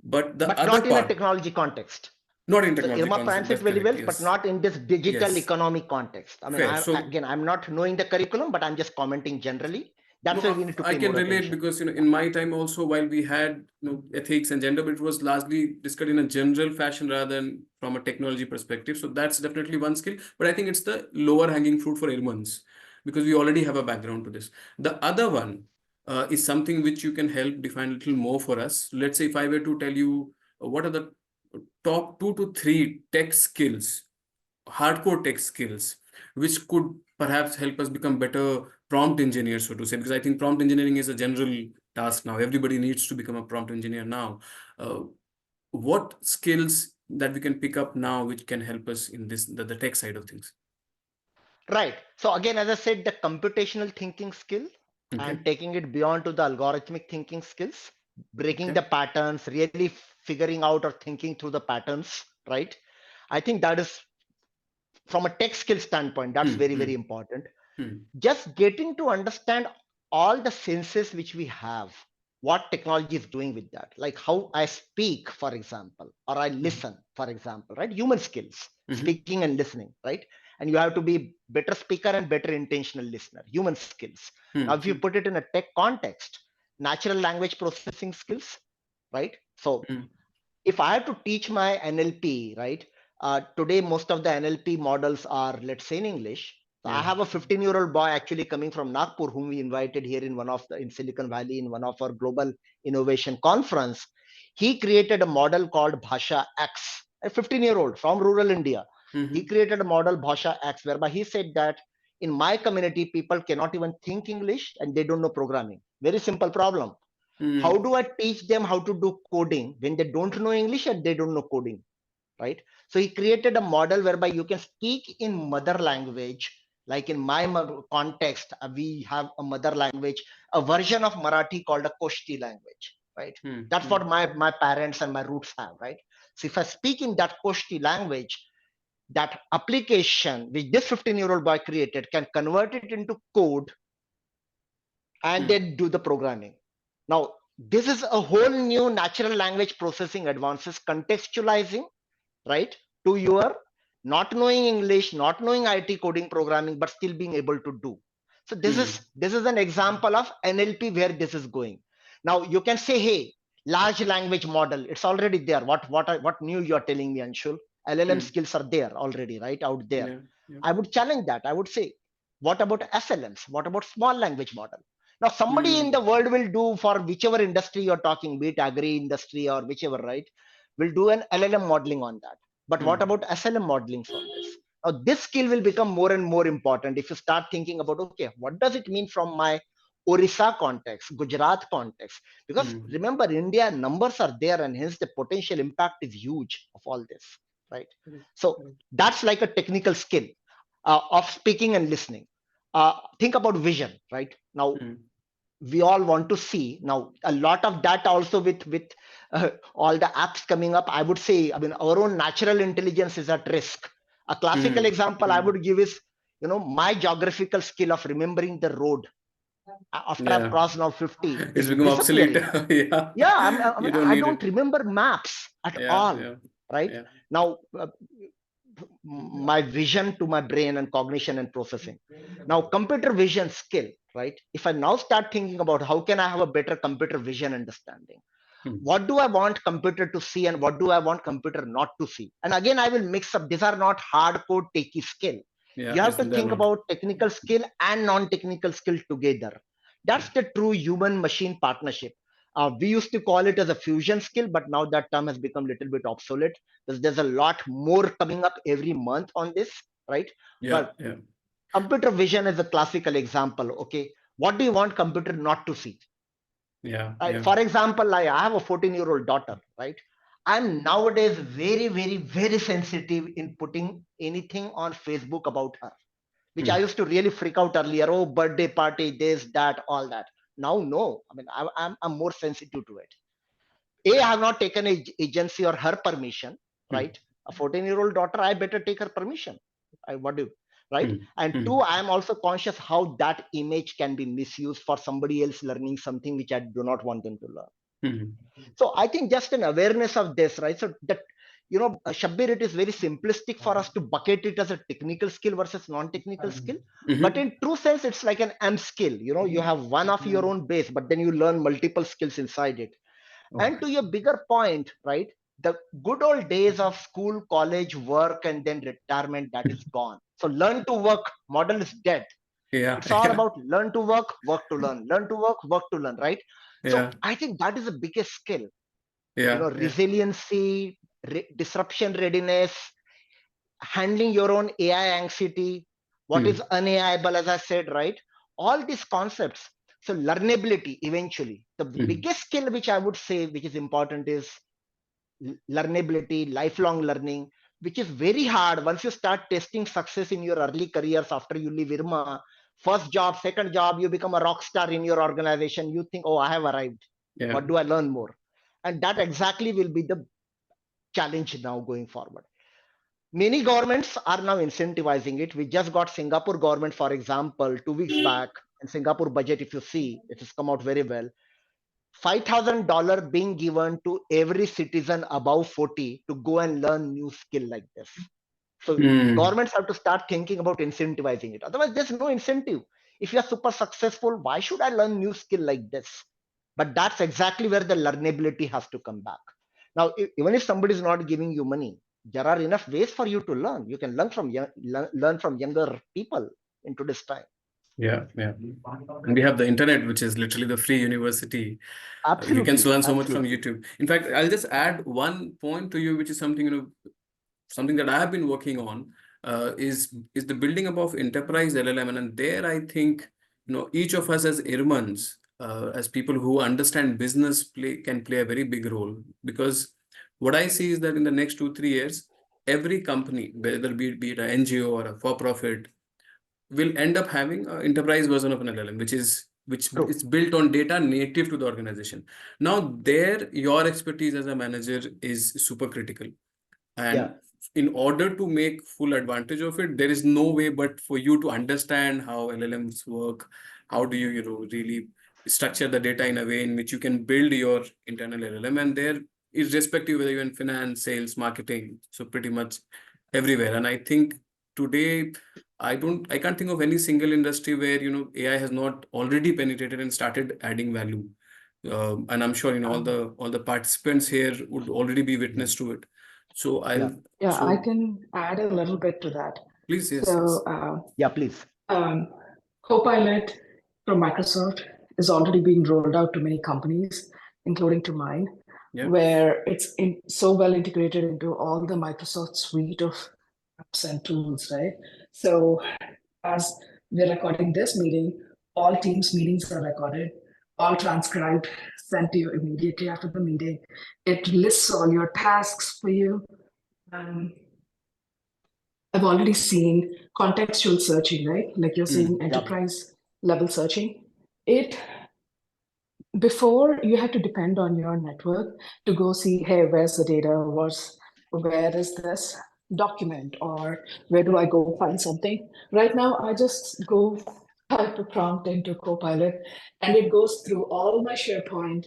But the other not in part, a technology context. Not in So technology Irma concept, primes that's it very correct, well, yes. but not in this digital Yes. economic context. I mean, Fair. I'm not knowing the curriculum, but I'm just commenting generally. That's where we need to I pay can more relate attention. because in my time also, while we had ethics and gender, but it was largely discussed in a general fashion rather than from a technology perspective. So that's definitely one skill. But I think it's the lower hanging fruit for IRMANs because we already have a background to this. The other one is something which you can help define a little more for us. Let's say if I were to tell you what are the top 2 to 3 tech skills, hardcore tech skills, which could perhaps help us become better prompt engineers, so to say, because I think prompt engineering is a general task now. Everybody needs to become a prompt engineer now. What skills that we can pick up now which can help us in this the tech side of things? Right. So again, as I said, the computational thinking skill and taking it beyond to the algorithmic thinking skills, breaking the patterns, really figuring out or thinking through the patterns, right? I think that is, from a tech skill standpoint, that's very, very important. Just getting to understand all the senses which we have, what technology is doing with that, like how I speak, for example, or I listen, for example, right? Human skills, speaking and listening, right? And you have to be better speaker and better intentional listener, human skills. Now, if you put it in a tech context, natural language processing skills, right? So if I have to teach my NLP, right? Today, most of the NLP models are, let's say, in English. So I have a 15-year-old boy actually coming from Nagpur, whom we invited here in Silicon Valley in one of our global innovation conference. He created a model called Bhasha X, a 15-year-old from rural India. He created a model Bhasha X, whereby he said that in my community, people cannot even think English and they don't know programming. Very simple problem. How do I teach them how to do coding when they don't know English and they don't know coding, right? So he created a model whereby you can speak in mother language. Like in my context, we have a mother language, a version of Marathi called a Koshti language, right? That's what my parents and my roots have, right? So if I speak in that Koshti language, that application which this 15-year-old boy created can convert it into code and then do the programming. Now, this is a whole new natural language processing advances, contextualizing, right, to your not knowing English, not knowing IT coding programming, but still being able to do. So this is an example of NLP where this is going. Now you can say, hey, large language model, it's already there. What new you are telling me, Anshul? LLM skills are there already, right, out there. I would challenge that. I would say, what about SLMs? What about small language model? Now, somebody in the world will do, for whichever industry you're talking, be it agri industry or whichever, right, will do an LLM modeling on that. But what about SLM modelings on this? Now, this skill will become more and more important if you start thinking about, okay, what does it mean from my Orissa context, Gujarat context? Because remember, India numbers are there, and hence the potential impact is huge of all this, right? So that's like a technical skill of speaking and listening. Think about vision, right? Now, we all want to see. Now, a lot of that also with all the apps coming up, I would say, I mean, our own natural intelligence is at risk. A classical example I would give is, my geographical skill of remembering the road after I've crossed now 50 It's is become obsolete. disappearing. I don't remember maps at all, right? Now, my vision to my brain and cognition and processing. Now, computer vision skill, right? If I now start thinking about how can I have a better computer vision understanding, what do I want computer to see and what do I want computer not to see? And again, I will mix up. These are not hardcore techie skill. You have to think about technical skill and non-technical skill together. That's the true human-machine partnership. We used to call it as a fusion skill, but now that term has become a little bit obsolete because there's a lot more coming up every month on this, right? But computer vision is a classical example. Okay, what do you want computer not to see? For example, I have a 14-year-old daughter, right? I'm nowadays very, very, very sensitive in putting anything on Facebook about her, which I used to really freak out earlier. Oh, birthday party, this, that, all that. Now, no. I mean, I'm more sensitive to it. I have not taken a agency or her permission, right? A 14-year-old daughter, I better take her permission. What do? Right? And two, I am also conscious how that image can be misused for somebody else learning something which I do not want them to learn. So I think just an awareness of this, right? So that, Shabbir, it is very simplistic for us to bucket it as a technical skill versus non-technical skill. But in true sense, it's like an M skill. You have one of your own base, but then you learn multiple skills inside it. And to your bigger point, right? The good old days of school, college, work, and then retirement, that is gone. So learn to work model is dead. It's all about learn to work to learn, learn to work to learn, right? So I think that is the biggest skill. Resiliency, disruption readiness, handling your own AI anxiety, what is unAIable, as I said, right? All these concepts. So learnability eventually. The biggest skill which I would say which is important is learnability, lifelong learning, which is very hard once you start testing success in your early careers after you leave Irma. First job, second job, you become a rock star in your organization. You think, oh, I have arrived. What do I learn more? And that exactly will be the challenge now going forward. Many governments are now incentivizing it. We just got Singapore government, for example, 2 weeks back, and Singapore budget, if you see, it has come out very well. $5,000 being given to every citizen above 40 to go and learn new skill like this. So governments have to start thinking about incentivizing it. Otherwise, there's no incentive. If you are super successful, why should I learn new skill like this? But that's exactly where the learnability has to come back. Now, even if somebody is not giving you money, there are enough ways for you to learn. You can learn from younger people in today's time. Yeah. And we have the internet, which is literally the free university. Absolutely. You can learn so much from YouTube. In fact, I'll just add one point to you, which is something, something that I have been working on, is the building up of enterprise LLM. And there I think, each of us as IRMANs, as people who understand business, can play a very big role. Because what I see is that in the next 2-3 years, every company, whether be it an NGO or a for-profit, will end up having an enterprise version of an LLM, which is built on data native to the organization. Now, there, your expertise as a manager is super critical. And in order to make full advantage of it, there is no way but for you to understand how LLMs work. How do you, really structure the data in a way in which you can build your internal LLM, and there, irrespective whether you're in finance, sales, marketing, so pretty much everywhere. And I think today, I can't think of any single industry where, AI has not already penetrated and started adding value. And I'm sure, all the participants here would already be witness to it. So I can add a little bit to that. Please, yes. Please. Copilot from Microsoft is already being rolled out to many companies, including to mine, where it's so well integrated into all the Microsoft suite of apps and tools, right? So as we're recording this meeting, all Teams meetings are recorded, all transcribed, sent to you immediately after the meeting. It lists all your tasks for you. I've already seen contextual searching, right? Like you're saying enterprise level searching. Before you had to depend on your network to go see, hey, where's the data? Where is this document? Or where do I go find something? Right now, I just go type a prompt into Copilot and it goes through all my SharePoint,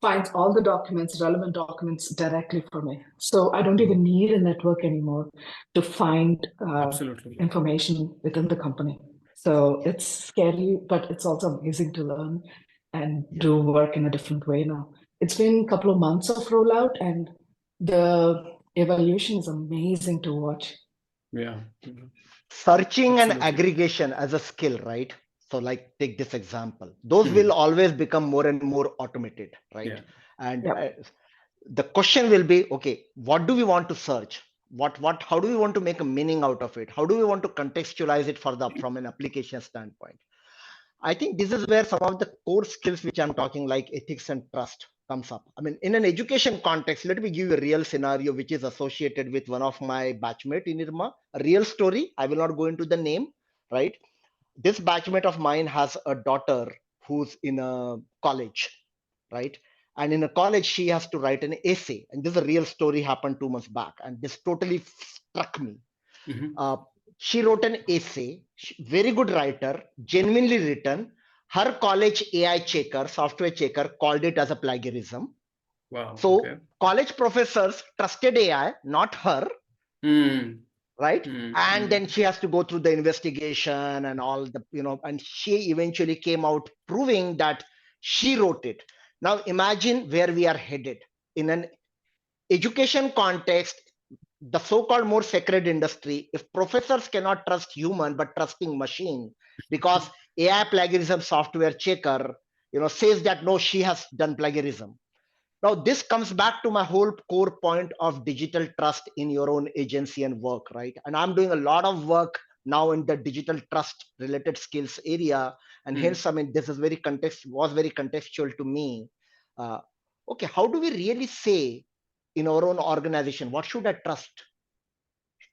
finds all the documents, relevant documents directly for me. So I don't even need a network anymore to find information within the company. So it's scary, but it's also amazing to learn and do work in a different way now. It's been a couple of months of rollout and the evaluation is amazing to watch. Searching and aggregation as a skill, right? So like take this example. Those will always become more and more automated, right? And the question will be, okay, what do we want to search? How do we want to make a meaning out of it? How do we want to contextualize it from an application standpoint? I think this is where some of the core skills which I'm talking, like ethics and trust, comes up. I mean, in an education context, let me give you a real scenario which is associated with one of my batchmate in Irma. A real story. I will not go into the name, right? This batchmate of mine has a daughter who's in a college, right? And in a college, she has to write an essay. And this is a real story, happened 2 months back. And this totally struck me. She wrote an essay, very good writer, genuinely written. Her college AI checker, software checker, called it as a plagiarism. Wow. So college professors trusted AI, not her. Right? And then she has to go through the investigation and all the, and she eventually came out proving that she wrote it. Now imagine where we are headed in an education context, the so-called more sacred industry. If professors cannot trust human but trusting machine, because AI plagiarism software checker, says that no, she has done plagiarism. Now this comes back to my whole core point of digital trust in your own agency and work, right? And I'm doing a lot of work now in the digital trust related skills area, and hence, I mean, this is was very contextual to me. Okay, how do we really say in our own organization, what should I trust?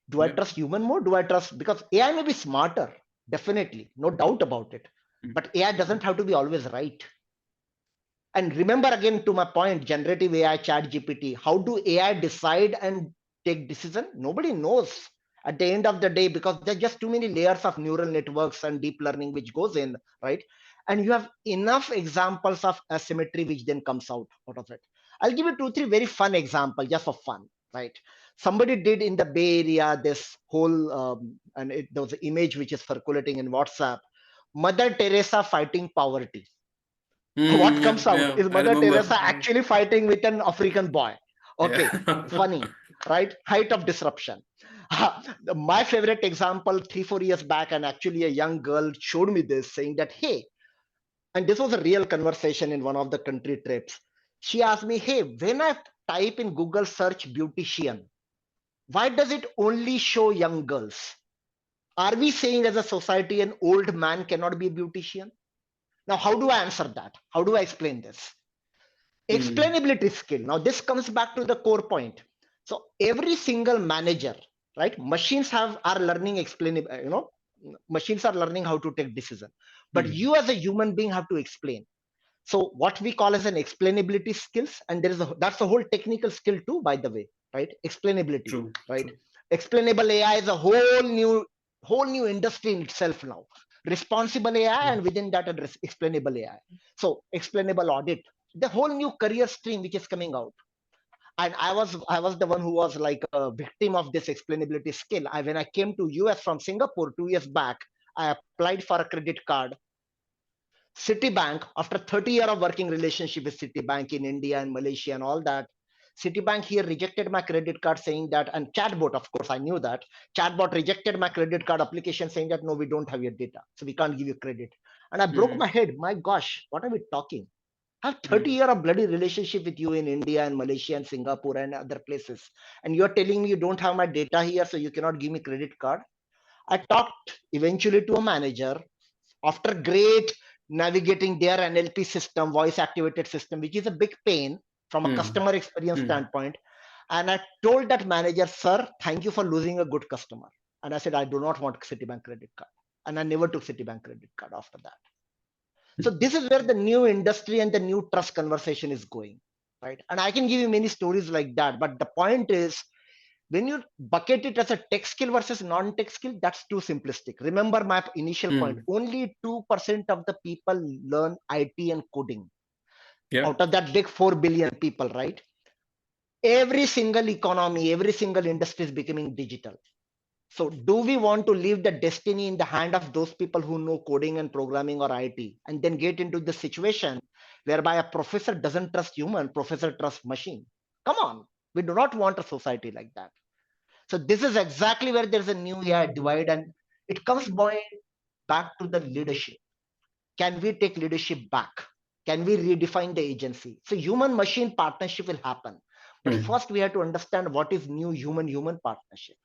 Do I trust human more? Do I trust, because AI may be smarter, definitely, no doubt about it. But AI doesn't have to be always right. And remember again to my point, generative AI, chat GPT, how do AI decide and take decision? Nobody knows at the end of the day, because there's just too many layers of neural networks and deep learning which goes in, right? And you have enough examples of asymmetry which then comes out of it. I'll give you 2, 3 very fun example just for fun, right? Somebody did in the Bay Area this whole, there was an image which is circulating in WhatsApp, Mother Teresa fighting poverty. What comes out is I Mother remember. Teresa actually fighting with an African boy. Okay, Yeah. funny, right? Height of disruption. My favorite example 3, 4 years back, and actually a young girl showed me this, saying that, hey, and this was a real conversation in one of the country trips. She asked me, hey, when I type in Google search beautician, why does it only show young girls? Are we saying as a society an old man cannot be a beautician? Now, how do I answer that? How do I explain this? Explainability skill. Now, this comes back to the core point. So every single manager, right? Machines are learning machines are learning how to take decision. But you as a human being have to explain. So what we call as an explainability skills, and that's a whole technical skill too, by the way, right? Explainability, True, right? true. Explainable AI is a whole new industry in itself now. Responsible AI, and within that, explainable AI. So explainable audit, the whole new career stream which is coming out. And I was the one who was like a victim of this explainability skill. When I came to US from Singapore 2 years back, I applied for a credit card. Citibank, after 30 years of working relationship with Citibank in India and Malaysia and all that, Citibank here rejected my credit card, saying that, and chatbot, of course, I knew that. Chatbot rejected my credit card application, saying that, no, we don't have your data, so we can't give you credit. And I broke my head. My gosh, what are we talking? I have 30 years of bloody relationship with you in India and Malaysia and Singapore and other places. And you're telling me you don't have my data here, so you cannot give me credit card? I talked eventually to a manager after great navigating their NLP system, voice activated system, which is a big pain from a customer experience standpoint. And I told that manager, sir, thank you for losing a good customer. And I said, I do not want Citibank credit card. And I never took Citibank credit card after that. So this is where the new industry and the new trust conversation is going, right? And I can give you many stories like that. But the point is, when you bucket it as a tech skill versus non-tech skill, that's too simplistic. Remember my initial point, only 2% of the people learn IT and coding. Out of that big 4 billion people, right? Every single economy, every single industry is becoming digital. So do we want to leave the destiny in the hand of those people who know coding and programming or IT, and then get into the situation whereby a professor doesn't trust human, professor trusts machine? Come on, we do not want a society like that. So this is exactly where there's a new AI divide, and it comes back to the leadership. Can we take leadership back? Can we redefine the agency? So human machine partnership will happen. But first we have to understand what is new human partnership.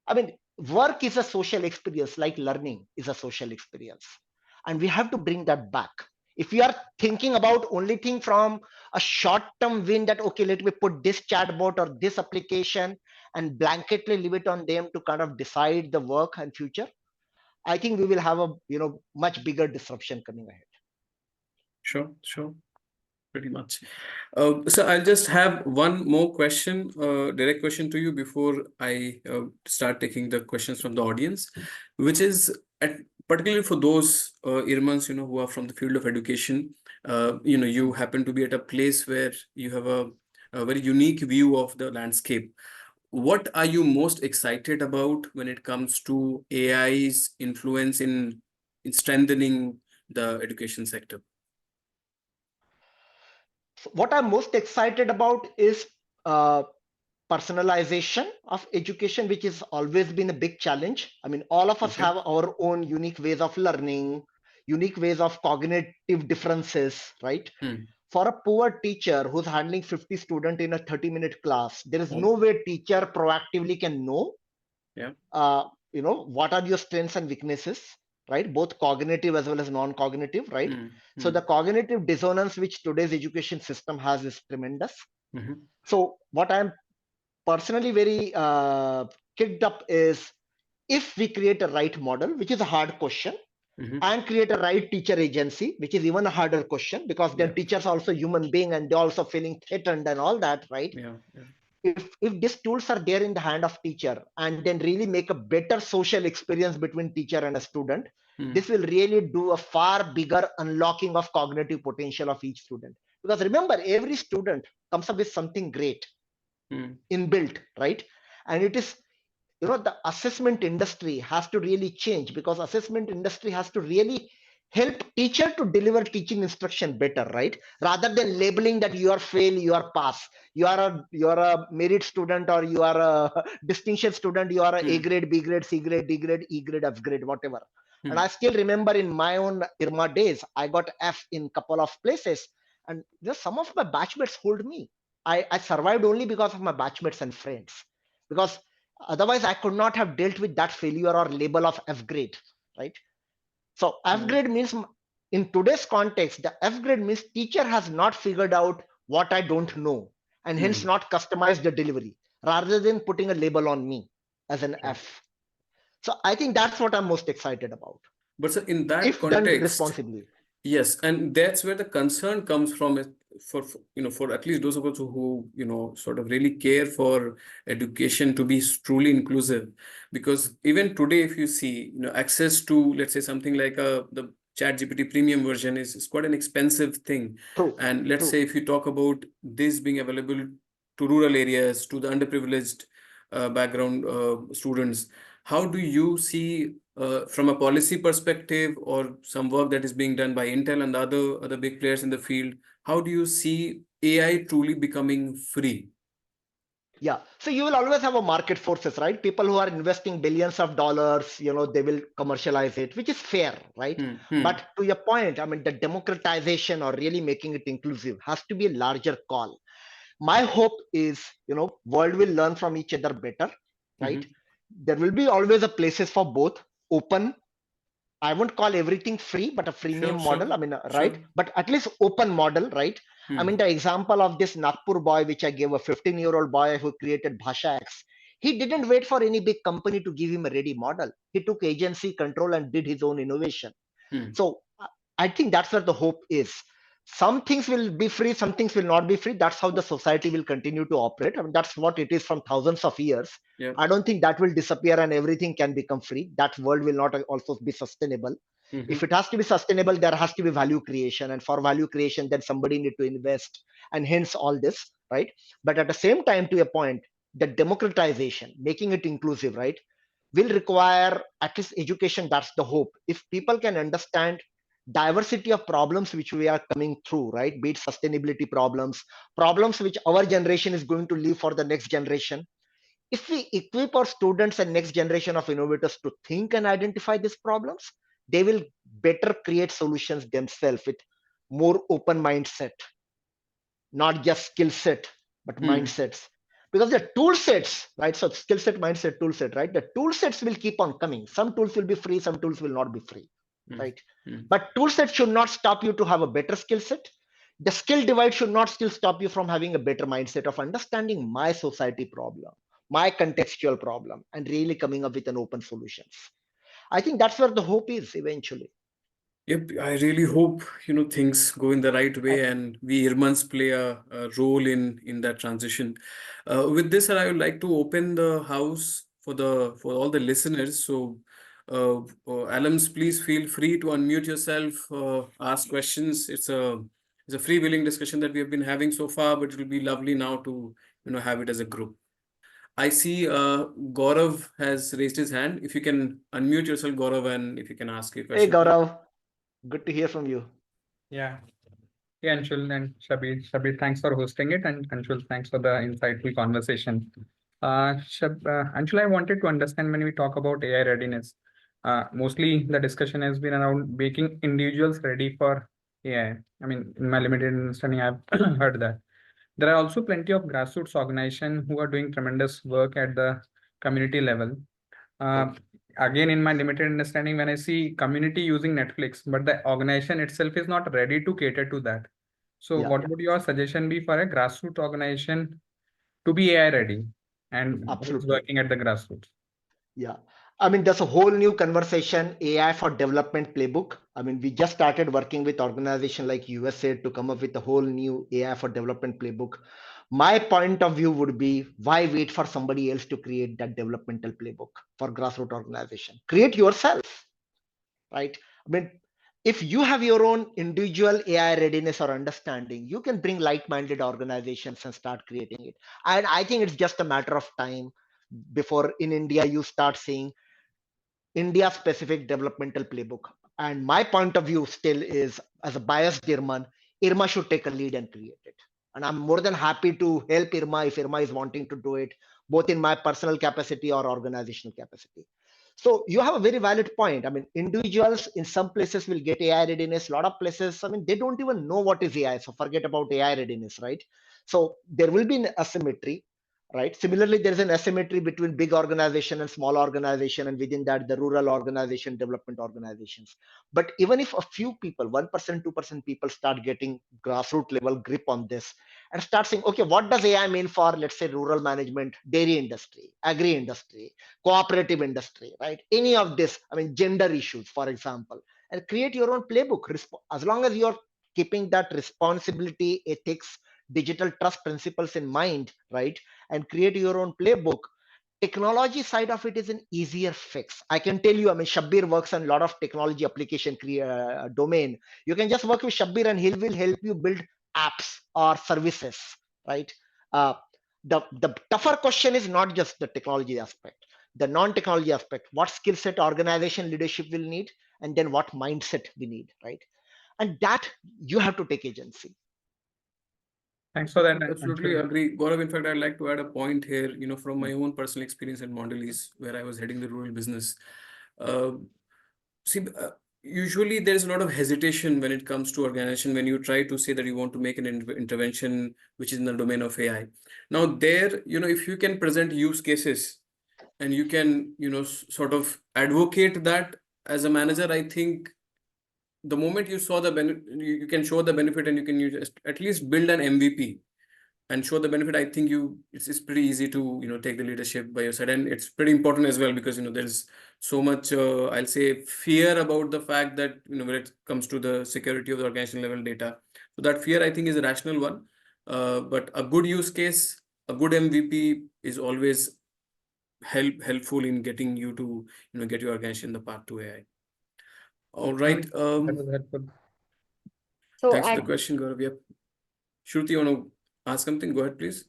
I mean, work is a social experience, like learning is a social experience. And we have to bring that back. If we are thinking about only thing from a short-term win, that, okay, let me put this chatbot or this application and blanketly leave it on them to kind of decide the work and future, I think we will have a much bigger disruption coming ahead. Sure. Pretty much. So I'll just have one more question, direct question to you before I start taking the questions from the audience, which is particularly for those Irmans, who are from the field of education. You happen to be at a place where you have a very unique view of the landscape. What are you most excited about when it comes to AI's influence in strengthening the education sector? What I'm most excited about is personalization of education, which has always been a big challenge. I mean, all of us have our own unique ways of learning, unique ways of cognitive differences, right? For a poor teacher who's handling 50 students in a 30-minute class, there is no way teacher proactively can know, what are your strengths and weaknesses, right? Both cognitive as well as non-cognitive, right? So the cognitive dissonance which today's education system has is tremendous. So what I'm personally very kicked up is, if we create a right model, which is a hard question, and create a right teacher agency, which is even a harder question because then teachers are also human being and they're also feeling threatened and all that, right? If these tools are there in the hand of teacher and then really make a better social experience between teacher and a student, this will really do a far bigger unlocking of cognitive potential of each student. Because remember, every student comes up with something great inbuilt, right? And it is, the assessment industry has to really change because assessment industry has to really help teacher to deliver teaching instruction better, right? Rather than labeling that you are fail, you are pass, you are a merit student, or you are a distinction student, you are a A grade, B grade, C grade, D grade, E grade, F grade, whatever. And I still remember in my own IRMA days, I got F in couple of places, and some of my batchmates hold me. I survived only because of my batchmates and friends, because otherwise I could not have dealt with that failure or label of F grade, right? So F grade means, in today's context, the F grade means teacher has not figured out what I don't know and hence not customized the delivery, rather than putting a label on me as an F. So I think that's what I'm most excited about. But so in that if done context, responsibly. yes, and that's where the concern comes from, for at least those of us who sort of really care for education to be truly inclusive. Because even today, if you see, access to, let's say, something like the ChatGPT premium version is quite an expensive thing. True. And let's say if you talk about this being available to rural areas, to the underprivileged background students, how do you see, from a policy perspective or some work that is being done by Intel and other big players in the field, how do you see AI truly becoming free? Yeah, so you will always have a market forces, right? People who are investing billions of dollars, they will commercialize it, which is fair, right? But to your point, I mean, the democratization or really making it inclusive has to be a larger call. My hope is, world will learn from each other better, right? There will be always a places for both open. I won't call everything free, but a freemium model. I mean, right? But at least open model, right? I mean, the example of this Nagpur boy, which I gave, a 15-year-old boy who created Bhasha X, he didn't wait for any big company to give him a ready model. He took agency control and did his own innovation. So I think that's where the hope is. Some things will be free, some things will not be free. That's how the society will continue to operate. I mean, that's what it is from thousands of years. I don't think that will disappear and everything can become free. That world will not also be sustainable. If it has to be sustainable, there has to be value creation. And for value creation, then somebody need to invest, and hence all this, right? But at the same time, to a point, the democratization, making it inclusive, right, will require at least education. That's the hope. If people can understand diversity of problems which we are coming through, right, be it sustainability problems which our generation is going to leave for the next generation, if we equip our students and next generation of innovators to think and identify these problems, they will better create solutions themselves with more open mindset, not just skill set, but mindsets. Because the tool sets, right? So skill set, mindset, tool set, right? The tool sets will keep on coming. Some tools will be free, some tools will not be free, right? But tool set should not stop you to have a better skill set. The skill divide should not still stop you from having a better mindset of understanding my society problem, my contextual problem, and really coming up with an open solutions. I think that's where the hope is eventually. Yep, I really hope things go in the right way and we IRMANs play a role in that transition. With this, sir, I would like to open the house for all the listeners. So, alums, please feel free to unmute yourself, ask questions. It's a free-wheeling discussion that we have been having so far, but it will be lovely now to have it as a group. I see Gaurav has raised his hand. If you can unmute yourself, Gaurav, and if you can ask a question. Hey, Gaurav. Good to hear from you. Yeah. Yeah, Anshul and Shabir. Shabir, thanks for hosting it. And Anshul, thanks for the insightful conversation. Anshul, I wanted to understand when we talk about AI readiness, mostly the discussion has been around making individuals ready for AI. I mean, in my limited understanding, I've heard that. There are also plenty of grassroots organizations who are doing tremendous work at the community level. Again, in my limited understanding, when I see community using Netflix, but the organization itself is not ready to cater to that. So what would your suggestion be for a grassroots organization to be AI ready and Absolutely working at the grassroots? Yeah, I mean, there's a whole new conversation, AI for development playbook. I mean, we just started working with organization like USA to come up with a whole new AI for development playbook. My point of view would be, why wait for somebody else to create that developmental playbook for grassroots organization? Create yourself, right? I mean, if you have your own individual AI readiness or understanding, you can bring like-minded organizations and start creating it. And I think it's just a matter of time before in India you start seeing India specific developmental playbook. And my point of view still is, as a biased IRMAn, Irma should take a lead and create it. And I'm more than happy to help Irma if Irma is wanting to do it, both in my personal capacity or organizational capacity. So you have a very valid point. I mean, individuals in some places will get AI readiness. A lot of places, I mean, they don't even know what is AI. So forget about AI readiness, right? So there will be an asymmetry, right? Similarly, there is an asymmetry between big organization and small organization, and within that, the rural organization, development organizations. But even if a few people, 1%, 2% people start getting grassroots level grip on this and start saying, okay, what does AI mean for, let's say, rural management, dairy industry, agri industry, cooperative industry, right? Any of this, I mean, gender issues, for example, and create your own playbook. As long as you're keeping that responsibility, ethics, digital trust principles in mind, right? And create your own playbook. Technology side of it is an easier fix. I can tell you, I mean, Shabbir works on a lot of technology application domain. You can just work with Shabbir and he will help you build apps or services, right? Uh, the tougher question is not just the technology aspect, the non-technology aspect. What skill set organization leadership will need, and then what mindset we need, right? And that you have to take agency. Thanks for that, Absolutely Anshul. agree. Gaurav, in fact, I'd like to add a point here, from my own personal experience in Mondelez, where I was heading the rural business. Uh, See, usually there's a lot of hesitation when it comes to organization when you try to say that you want to make an intervention which is in the domain of AI. Now, there, if you can present use cases and you can, sort of advocate that as a manager, I think the moment you saw the benefit, you can show the benefit and you can at least build an MVP and show the benefit. I think it's pretty easy to take the leadership by your side, and it's pretty important as well because there's so much I'll say fear about the fact that when it comes to the security of the organization level data. So that fear I think is a rational one, but a good use case, a good MVP is always helpful in getting you to get your organization in the path to AI. All right. That was helpful. So Thanks for the question, Gaurav. Yep. Shruti, you want to ask something? Go ahead, please.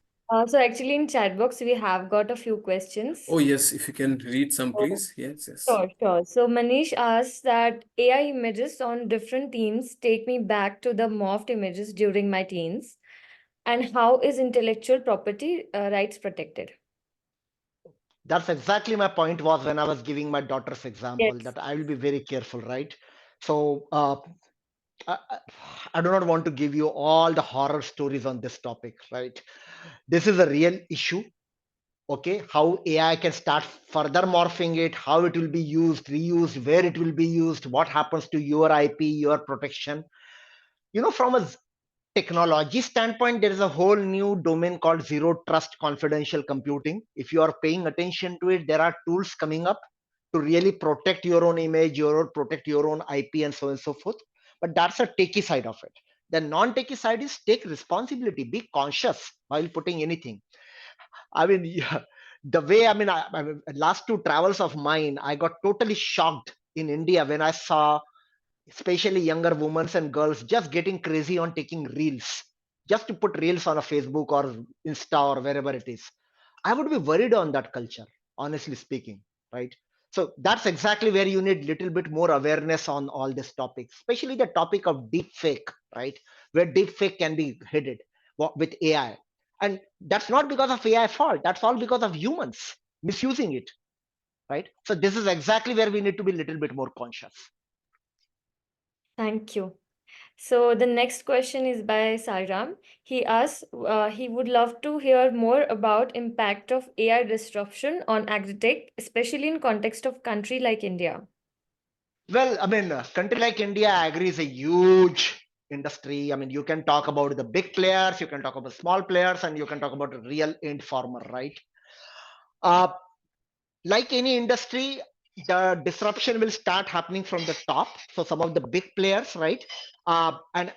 So actually in chat box we have got a few questions. Oh, yes. If you can read some, So, please. Yes, yes. sure. So Manish asks that AI images on different teams take me back to the morphed images during my teens. And how is intellectual property rights protected? That's exactly my point was when I was giving my daughter's example, Yes. that I will be very careful, right? So I, I I do not want to give you all the horror stories on this topic, right? This is a real issue. Okay, how AI can start further morphing it, how it will be used, reused, where it will be used, what happens to your IP, your protection. From a technology standpoint, there is a whole new domain called zero trust confidential computing. If you are paying attention to it, there are tools coming up to really protect your own image, protect your own IP, and so on and so forth. But that's a techie side of it. The non-techie side is take responsibility, be conscious while putting anything. I mean, yeah, the way last two travels of mine, I got totally shocked in India when I saw especially younger women and girls just getting crazy on taking reels, just to put reels on a Facebook or Insta or wherever it is. I would be worried on that culture, honestly speaking, right? So that's exactly where you need little bit more awareness on all this topic, especially the topic of deep fake, right? Where deep fake can be hidden with AI. And that's not because of AI fault, that's all because of humans misusing it, right? So this is exactly where we need to be a little bit more conscious. Thank you. So the next question is by Sairam. He asks, he would love to hear more about impact of AI disruption on agritech, especially in context of country like India. Well, I mean, a country like India, agri is a huge industry. I mean, you can talk about the big players, you can talk about small players, and you can talk about a real end farmer, right? Uh, like any industry, the disruption will start happening from the top. So some of the big players, right? And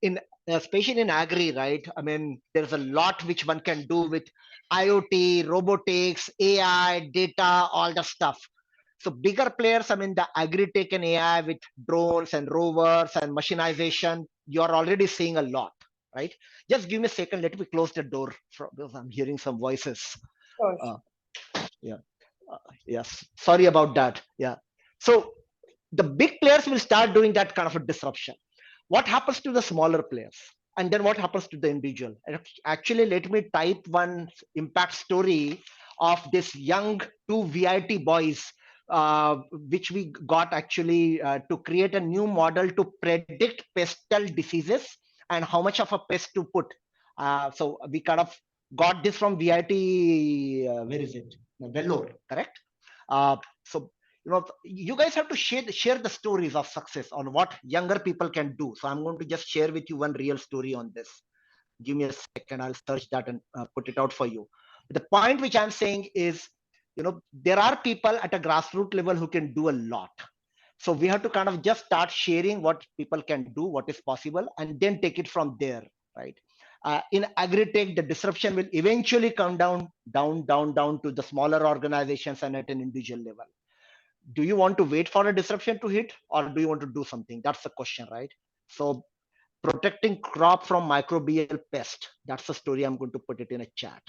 in especially in agri, right? I mean, there's a lot which one can do with IoT, robotics, AI, data, all the stuff. So bigger players, I mean, the agri-tech and AI with drones and rovers and machinization, you're already seeing a lot, right? Just give me a second. Let me close the door because I'm hearing some voices. Sure. Yeah. Yes. Sorry about that. Yeah. So the big players will start doing that kind of a disruption. What happens to the smaller players? And then what happens to the individual? Actually, let me type one impact story of this young two VIT boys, which we got actually to create a new model to predict pestal diseases and how much of a pest to put. So we kind of got this from VIT, where is it? Vellore, correct? So you guys have to share the stories of success on what younger people can do. So I'm going to just share with you one real story on this. Give me a second. I'll search that and put it out for you. The point which I'm saying is, there are people at a grassroots level who can do a lot. So we have to kind of just start sharing what people can do, what is possible, and then take it from there, right? In agri-tech, the disruption will eventually come down to the smaller organizations and at an individual level. Do you want to wait for a disruption to hit, or do you want to do something? That's the question, right? So protecting crop from microbial pest, that's the story. I'm going to put it in a chat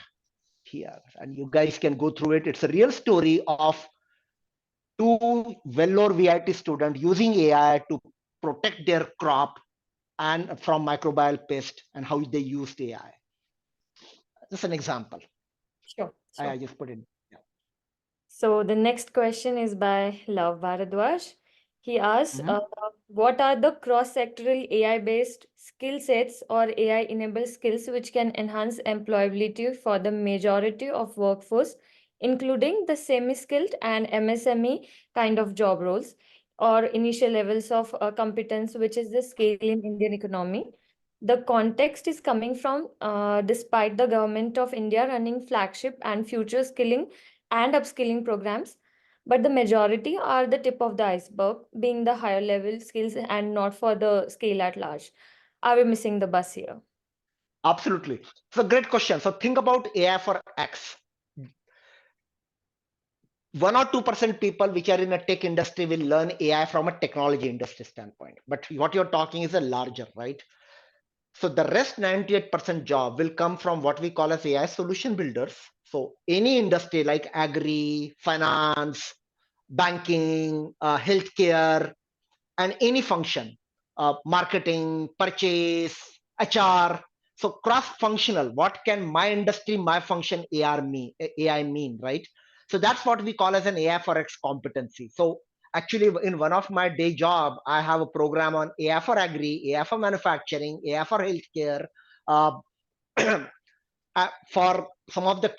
here, and you guys can go through it. It's a real story of two Vellore VIT students using AI to protect their crop and from microbial pest and how they used AI. Just an example. Sure. I just put it. So the next question is by Love Bharadwaj. He asks, Mhm. what are the cross-sectoral AI-based skill sets or AI-enabled skills which can enhance employability for the majority of workforce, including the semi-skilled and MSME kind of job roles or initial levels of competence, which is the scale in Indian economy? The context is coming from despite the government of India running flagship and future skilling and upskilling programs, but the majority are the tip of the iceberg, being the higher level skills and not for the scale at large. Are we missing the bus here? Absolutely. It's a great question. So think about AI for X. 1 or 2% people which are in a tech industry will learn AI from a technology industry standpoint. But what you're talking is a larger, right? So the rest 98% job will come from what we call as AI solution builders. So any industry like agri, finance, banking, healthcare, and any function, marketing, purchase, HR. So cross-functional, what can my industry, my function AI mean, right? So that's what we call as an AI for X competency. So actually in one of my day job, I have a program on AI for agri, AI for manufacturing, AI for healthcare, uh, for some of the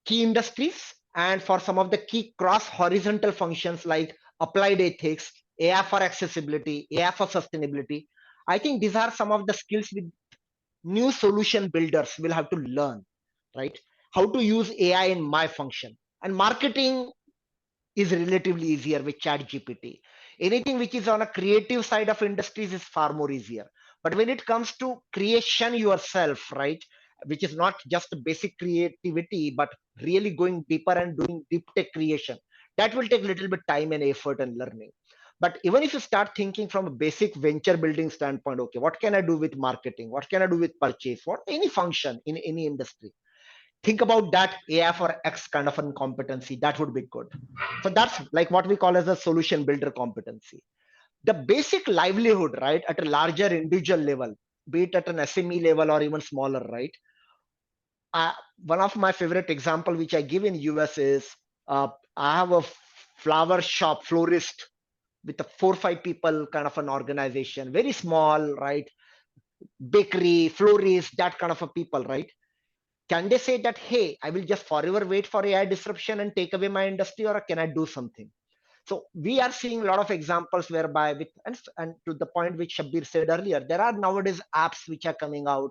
key industries and for some of the key cross horizontal functions like applied ethics, AI for accessibility, AI for sustainability. I think these are some of the skills with new solution builders will have to learn, right? How to use AI in my function. And marketing is relatively easier with chat GPT. Anything which is on a creative side of industries is far more easier. But when it comes to creation yourself, right, which is not just basic creativity, but really going deeper and doing deep tech creation, that will take a little bit time and effort and learning. But even if you start thinking from a basic venture building standpoint, okay, what can I do with marketing? What can I do with purchase? What any function in any industry? Think about that AI for X kind of a competency. That would be good. So that's like what we call as a solution builder competency. The basic livelihood, right, at a larger individual level, be it at an SME level or even smaller, right? One of my favorite example, which I give in US is I have a flower shop florist with a 4 or 5 people kind of an organization, very small, right? Bakery, florist, that kind of a people, right? Can they say that, hey, I will just forever wait for AI disruption and take away my industry, or can I do something? So we are seeing a lot of examples whereby and to the point which Shabir said earlier, there are nowadays apps which are coming out,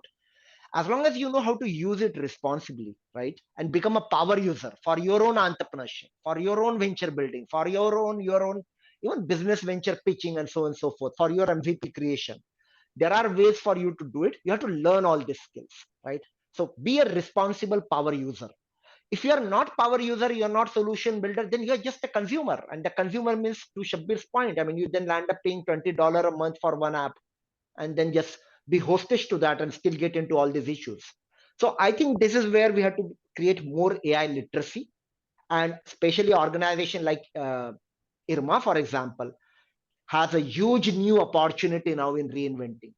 as long as you know how to use it responsibly, right, and become a power user for your own entrepreneurship, for your own venture building, for your own even business venture pitching and so on and so forth, for your MVP creation, there are ways for you to do it. You have to learn all these skills, right? So be a responsible power user. If you are not power user, you're not solution builder, then you're just a consumer. And the consumer means, to Shabbir's point, I mean, you then land up paying $20 a month for one app and then just be hostage to that and still get into all these issues. So I think this is where we have to create more AI literacy, and especially organization like Irma, for example, has a huge new opportunity now in reinventing.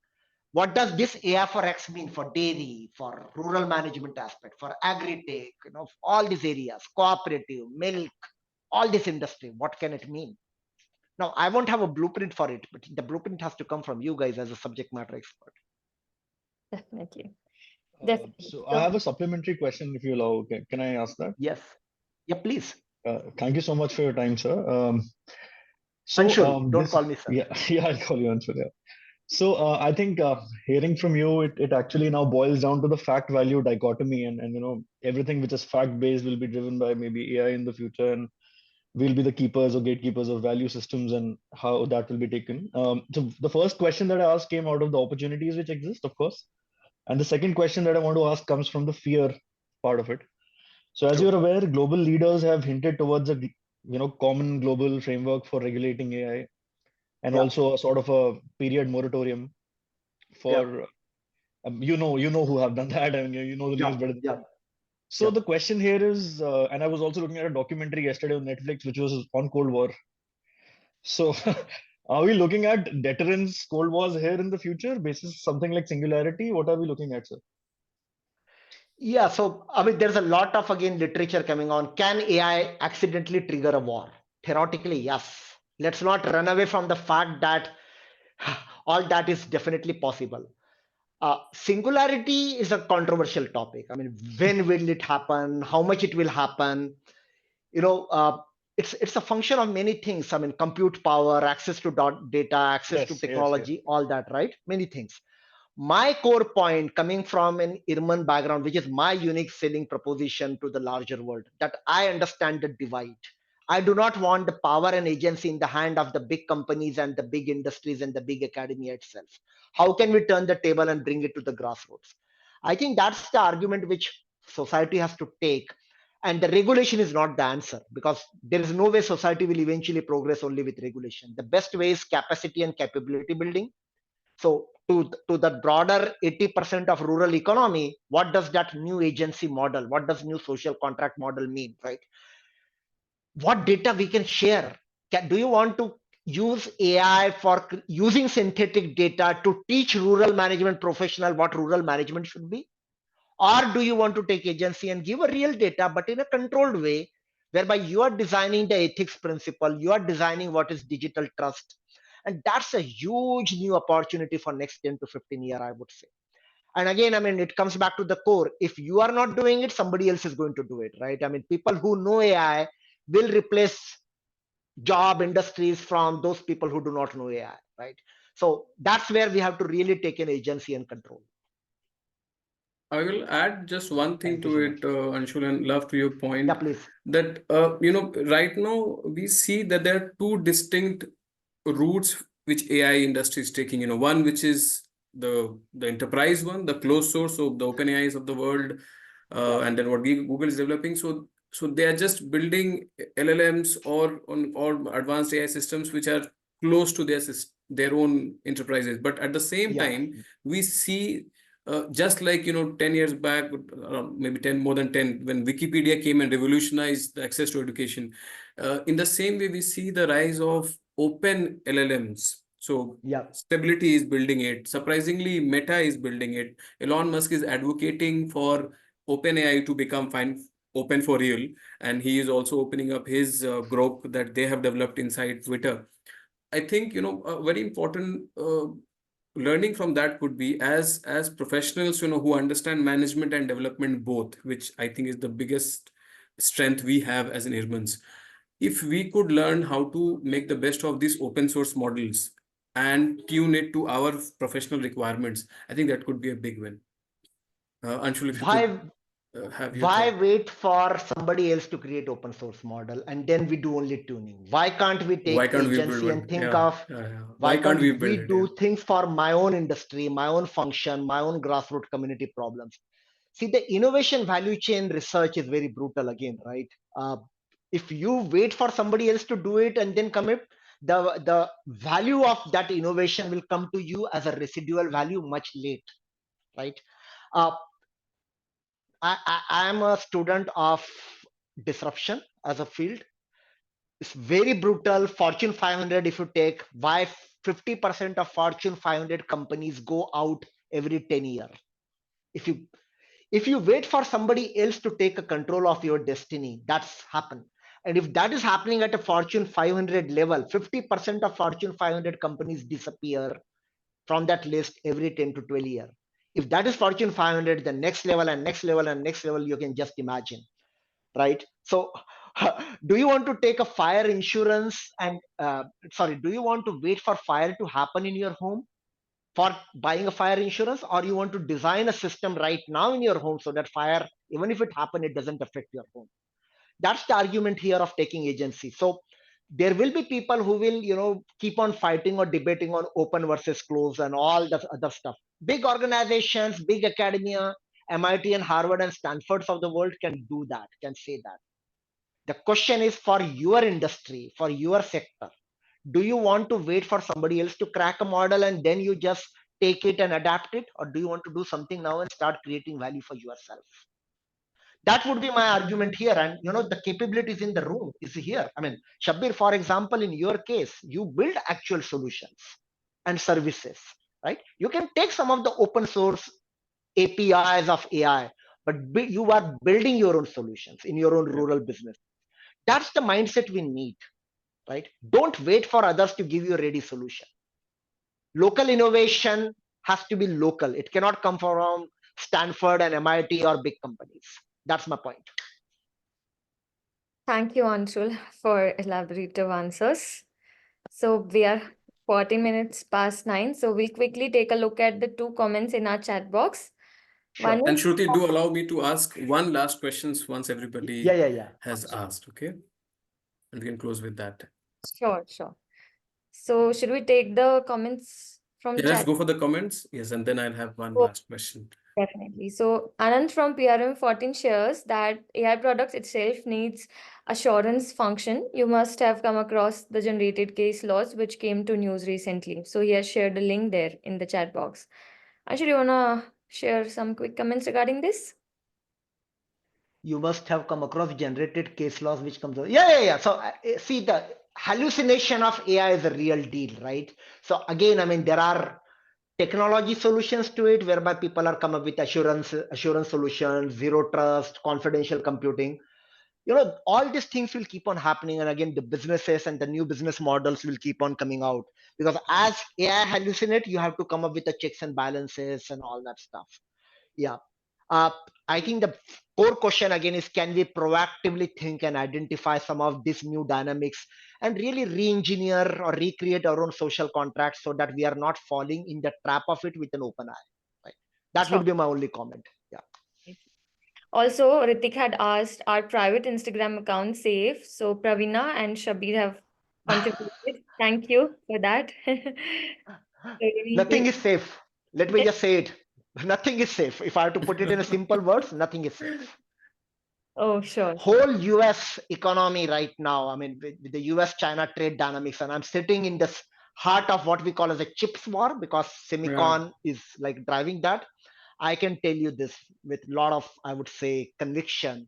What does this AI for X mean for dairy, for rural management aspect, for agri-tech, all these areas, cooperative, milk, all this industry? What can it mean? Now, I won't have a blueprint for it, but the blueprint has to come from you guys as a subject matter expert. Definitely. So I have a supplementary question, if you allow. Can I ask that? Yes. Yeah, please. Thank you so much for your time, sir. Anshul, don't call me sir. Yeah, I'll call you Anshul. Yeah. So I think hearing from you, it actually now boils down to the fact value dichotomy, and everything which is fact based will be driven by maybe AI in the future, and we'll be the keepers or gatekeepers of value systems and how that will be taken. So the first question that I asked came out of the opportunities which exist, of course, and the second question that I want to ask comes from the fear part of it. So as you're aware, global leaders have hinted towards a common global framework for regulating AI, and also a sort of a period moratorium for you know who have done that, and you know the news better than that. So the question here is, and I was also looking at a documentary yesterday on Netflix which was on Cold War. So are we looking at deterrence, Cold Wars here in the future basis something like singularity? What are we looking at, sir? Yeah, so I mean, there's a lot of, again, literature coming on. Can AI accidentally trigger a war? Theoretically, yes. Let's not run away from the fact that all that is definitely possible. Singularity is a controversial topic. I mean, when will it happen? How much it will happen? It's a function of many things. I mean, compute power, access to data, access to technology, all that, right? Many things. My core point, coming from an IRMAn background, which is my unique selling proposition to the larger world, that I understand the divide. I do not want the power and agency in the hand of the big companies and the big industries and the big academia itself. How can we turn the table and bring it to the grassroots? I think that's the argument which society has to take. And the regulation is not the answer, because there is no way society will eventually progress only with regulation. The best way is capacity and capability building. So to the broader 80% of rural economy, what does that new agency model, what does new social contract model mean, right? What data we can share? Do you want to use AI for using synthetic data to teach rural management professional what rural management should be? Or do you want to take agency and give a real data, but in a controlled way, whereby you are designing the ethics principle, you are designing what is digital trust? And that's a huge new opportunity for next 10 to 15 years, I would say. And again, I mean, it comes back to the core. If you are not doing it, somebody else is going to do it, right? I mean, people who know AI will replace job industries from those people who do not know AI, right? So that's where we have to really take an agency and control. I will add just one thing to it, Anshul, and love to your point. Yeah, please. That, right now we see that there are two distinct routes which AI industry is taking. One which is the enterprise one, the closed source, so the OpenAIs of the world, and then what Google is developing. So they are just building LLMs or advanced AI systems which are close to their own enterprises. But at the same time, we see just like 10 years back, maybe 10 more than 10, when Wikipedia came and revolutionized the access to education. In the same way, we see the rise of open LLMs. So Stability is building it. Surprisingly, Meta is building it. Elon Musk is advocating for OpenAI to become open for real, and he is also opening up his group that they have developed inside Twitter. I think a very important learning from that could be, as professionals who understand management and development both, which I think is the biggest strength we have as an IRMANs. If we could learn how to make the best of these open source models and tune it to our professional requirements, I think that could be a big win. Anshul, if you Why could have your why thought. wait for somebody else to create open source model and then we do only tuning? Why can't we Why take can't we build agency and one? think Yeah, of yeah, yeah. why Why can't can't we build we it? Yeah. do things for my own industry, my own function, my own grassroots community problems? See, the innovation value chain research is very brutal again, right? Uh, if you wait for somebody else to do it and then commit, the value of that innovation will come to you as a residual value much late, right? Uh, I am a student of disruption as a field. It's very brutal. Fortune 500, if you take, why 50% of Fortune 500 companies go out every 10 years. If you if you wait for somebody else to take a control of your destiny, that's happened. And if that is happening at a Fortune 500 level, 50% of Fortune 500 companies disappear from that list every 10 to 12 years. If that is Fortune 500, the next level and next level and next level, you can just imagine, right? So do you want to take a fire insurance and sorry, do you want to wait for fire to happen in your home for buying a fire insurance, or you want to design a system right now in your home so that fire, even if it happen, it doesn't affect your home? That's the argument here of taking agency. So there will be people who will, keep on fighting or debating on open versus closed and all that other stuff. Big organizations, big academia, MIT and Harvard and Stanfords of the world can do that, can say that. The question is, for your industry, for your sector, do you want to wait for somebody else to crack a model and then you just take it and adapt it, or do you want to do something now and start creating value for yourself? That would be my argument here. And the capabilities in the room is here. I mean, Shabbir, for example, in your case, you build actual solutions and services, right? You can take some of the open source APIs of AI, but you are building your own solutions in your own rural business. That's the mindset we need, right? Don't wait for others to give you a ready solution. Local innovation has to be local. It cannot come from Stanford and MIT or big companies. That's my point. Thank you, Anshul, for elaborative answers. So we are 40 minutes past 9. So we'll quickly take a look at the two comments in our chat box. One Sure. And is Shruti, do allow me to ask one last questions once everybody Yeah. has asked, okay? And we can close with that. sure. So should we take the comments from Yeah, let's chat? go for the comments. Yes, and then I'll have one Oh, last question. definitely. So Anand from PRM 14 shares that AI products itself needs assurance function. You must have come across the generated case laws which came to news recently. So he has shared a link there in the chat box. Anshul, you wanna share some quick comments regarding this? You must have come across generated case laws which comes out. Yeah. So see, the hallucination of AI is a real deal, right? So again, I mean, there are technology solutions to it whereby people are come up with assurance solutions, zero trust, confidential computing. All these things will keep on happening, and again, the businesses and the new business models will keep on coming out, because as AI hallucinate, you have to come up with the checks and balances and all that stuff. Yeah. uh, I think the core question again is, can we proactively think and identify some of these new dynamics and really re-engineer or recreate our own social contracts so that we are not falling in the trap of it with an open eye, right? That Sure. would be my only comment. Yeah. Also, Ritik had asked, are private Instagram accounts safe? So Pravina and Shabir have contributed. Thank you for that. Nothing is safe. Let me Yes. just say it. Nothing is safe. If I have to put it in a simple words, nothing is safe. Oh, sure. Whole US economy right now, I mean, with the US China trade dynamics, and I'm sitting in this heart of what we call as a chips war, because semicon is like driving that. I can tell you this with a lot of, I would say, conviction.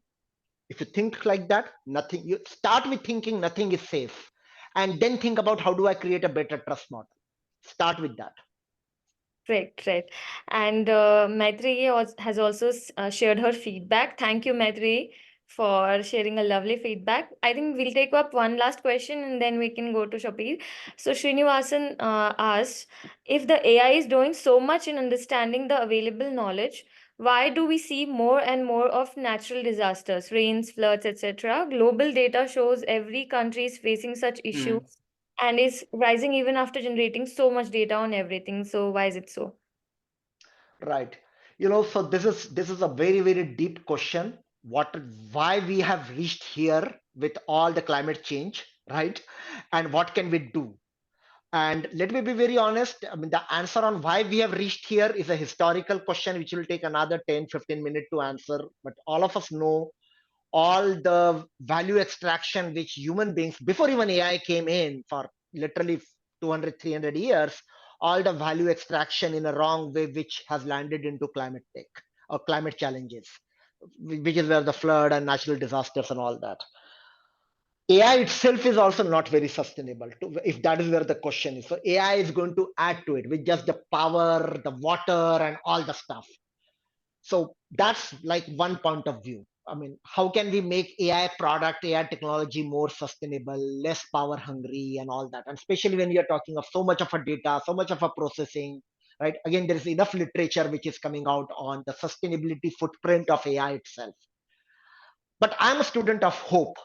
If you think like that, nothing, you start with thinking nothing is safe, and then think about how do I create a better trust model. Start with that. Right. And Maitri has also shared her feedback. Thank you, Maitri, for sharing a lovely feedback. I think we'll take up one last question and then we can go to Shabir. So Srinivasan asked, if the AI is doing so much in understanding the available knowledge, why do we see more and more of natural disasters, rains, floods, etc.? Global data shows every country is facing such issues and is rising even after generating so much data on everything. So why is it so? Right. So this is a very, very deep question. Why we have reached here with all the climate change, right? And what can we do? And let me be very honest. I mean, the answer on why we have reached here is a historical question, which will take another 10-15 minutes to answer. But all of us know all the value extraction which human beings, before even AI came in, for literally 200-300 years, all the value extraction in a wrong way, which has landed into climate tech or climate challenges, which is where the flood and natural disasters and all that. AI itself is also not very sustainable, if that is where the question is. So AI is going to add to it with just the power, the water, and all the stuff. So that's like one point of view. I mean, how can we make AI product, AI technology more sustainable, less power hungry, and all that? And especially when you're talking of so much of a data, so much of a processing, right? Again, there is enough literature which is coming out on the sustainability footprint of AI itself. But I'm a student of hope.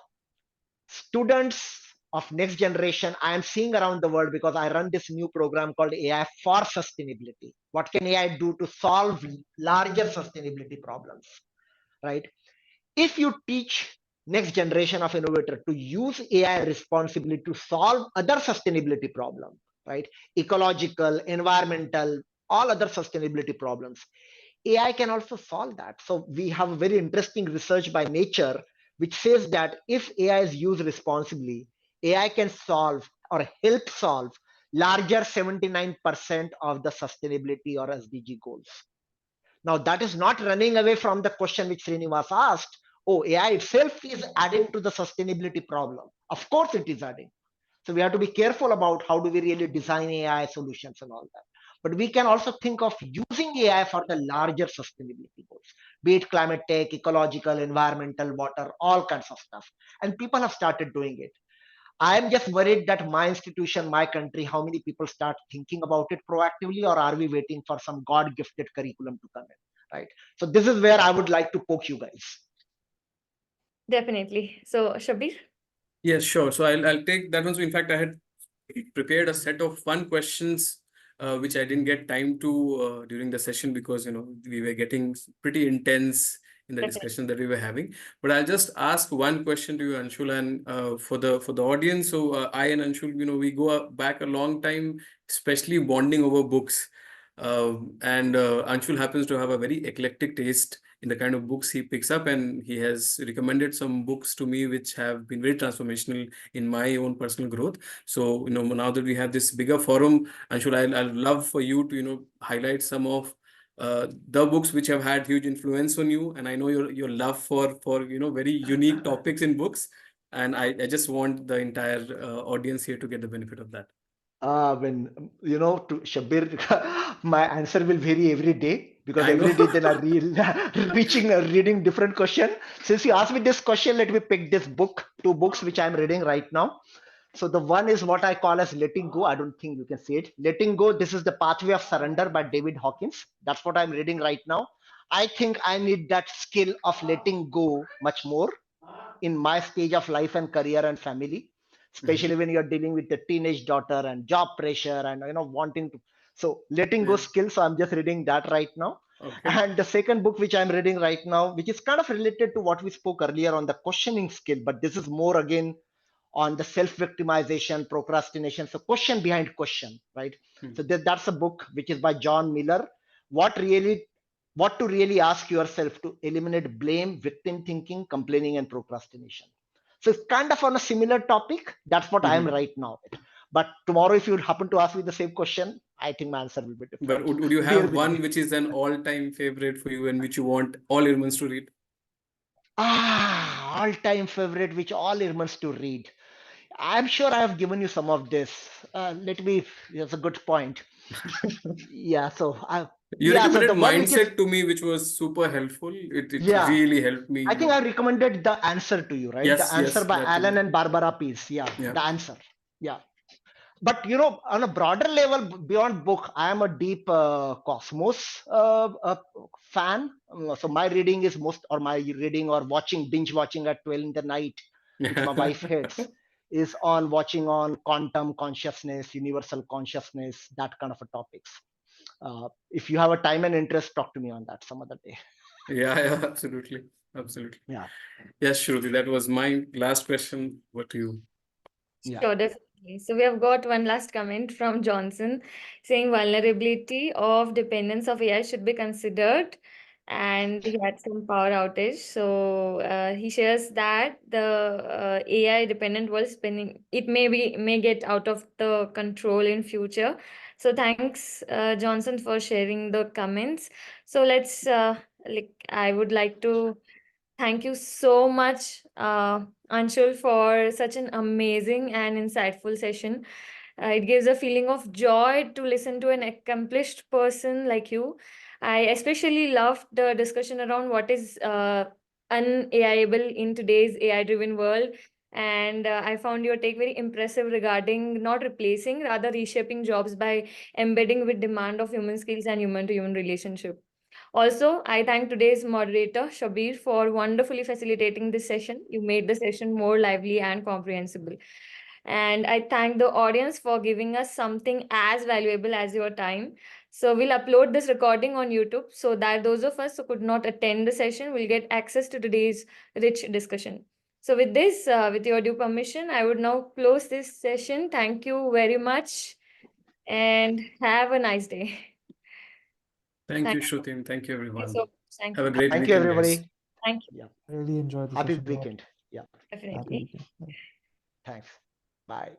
Students of next generation, I am seeing around the world, because I run this new program called AI for Sustainability. What can AI do to solve larger sustainability problems, right? If you teach next generation of innovator to use AI responsibly to solve other sustainability problems, right? Ecological, environmental, all other sustainability problems, AI can also solve that. So we have a very interesting research by Nature, which says that if AI is used responsibly, AI can solve or help solve larger 79% of the sustainability or SDG goals. Now, that is not running away from the question which Srinivas asked. Oh, AI itself is adding to the sustainability problem. Of course, it is adding. So we have to be careful about how do we really design AI solutions and all that. But we can also think of using AI for the larger sustainability goals, be it climate tech, ecological, environmental, water, all kinds of stuff. And people have started doing it. I'm just worried that my institution, my country, how many people start thinking about it proactively, or are we waiting for some God-gifted curriculum to come in, right? So this is where I would like to poke you guys. Definitely. So, Shabir? Yes, sure. So I'll take that one. So in fact, I had prepared a set of fun questions which I didn't get time to during the session, because we were getting pretty intense in the discussion that we were having. But I'll just ask one question to you, Anshul, and for the audience. So I and Anshul, we go back a long time, especially bonding over books. And Anshul happens to have a very eclectic taste in the kind of books he picks up, and he has recommended some books to me which have been very transformational in my own personal growth. So now that we have this bigger forum, Anshul, I'd love for you to highlight some of the books which have had huge influence on you, and I know your love for very unique topics in books, and I just want the entire audience here to get the benefit of that. When to Shabir, my answer will vary every day, because I every know. day then I reading different question. Since you asked me this question, let me pick this book, two books which I'm reading right now. So the one is what I call as Letting Go. I don't think you can say it. Letting Go. This is the Pathway of Surrender by David Hawkins. That's what I'm reading right now. I think I need that skill of letting go much more in my stage of life and career and family, especially when you're dealing with a teenage daughter and job pressure and wanting to. So letting go skills. So I'm just reading that right now. Okay. And the second book which I'm reading right now, which is kind of related to what we spoke earlier on the questioning skill, but this is more again on the self-victimization, procrastination. So question behind question, right? So that's a book which is by John Miller. What to really ask yourself to eliminate blame, victim thinking, complaining, and procrastination. So it's kind of on a similar topic. That's what I am right now. But tomorrow, if you happen to ask me the same question, I think my answer will be different. But would you have one which is an all-time favorite for you and which you want all Irmans to read? All-time favorite, which all Irmans to read. I'm sure I have given you some of this. That's a good point. Yeah, so you recommended the one Mindset to me, which was super helpful. It Yeah. really helped me. I think I recommended The Answer to you, right? Yes, The Answer yes, by that Alan too. and Barbara Pease. Yeah, Yeah. The Answer. Yeah. But on a broader level, beyond book, I am a deep Cosmos fan. So my reading is binge watching at 12 in the night, which my wife hates, is on quantum consciousness, universal consciousness, that kind of a topics. If you have a time and interest, talk to me on that some other day. Yeah, absolutely. Yeah. Yes, Shruti, that was my last question. What do you? Yeah. Sure, definitely. So we have got one last comment from Johnson saying vulnerability of dependence of AI should be considered, and he had some power outage. So he shares that the AI dependent world spinning it may get out of the control in future. So thanks, Johnson, for sharing the comments. So let's I would like to thank you so much, Anshul, for such an amazing and insightful session. It gives a feeling of joy to listen to an accomplished person like you. I especially loved the discussion around what is un-AIable in today's AI-driven world. And I found your take very impressive regarding not replacing, rather reshaping jobs by embedding with demand of human skills and human-to-human relationship. Also, I thank today's moderator, Shabir, for wonderfully facilitating this session. You made the session more lively and comprehensible. And I thank the audience for giving us something as valuable as your time. So we'll upload this recording on YouTube so that those of us who could not attend the session will get access to today's rich discussion. So with this, with your due permission, I would now close this session. Thank you very much and have a nice day. Thank you, Thank Shruti. Thank you, you everyone. so much. Thank Have a you. great Thank you, weekend, guys. everybody. Thank you. Yeah. Really enjoyed the Happy session a lot. weekend. Yeah. Happy Definitely. weekend. Bye. Thanks. Bye.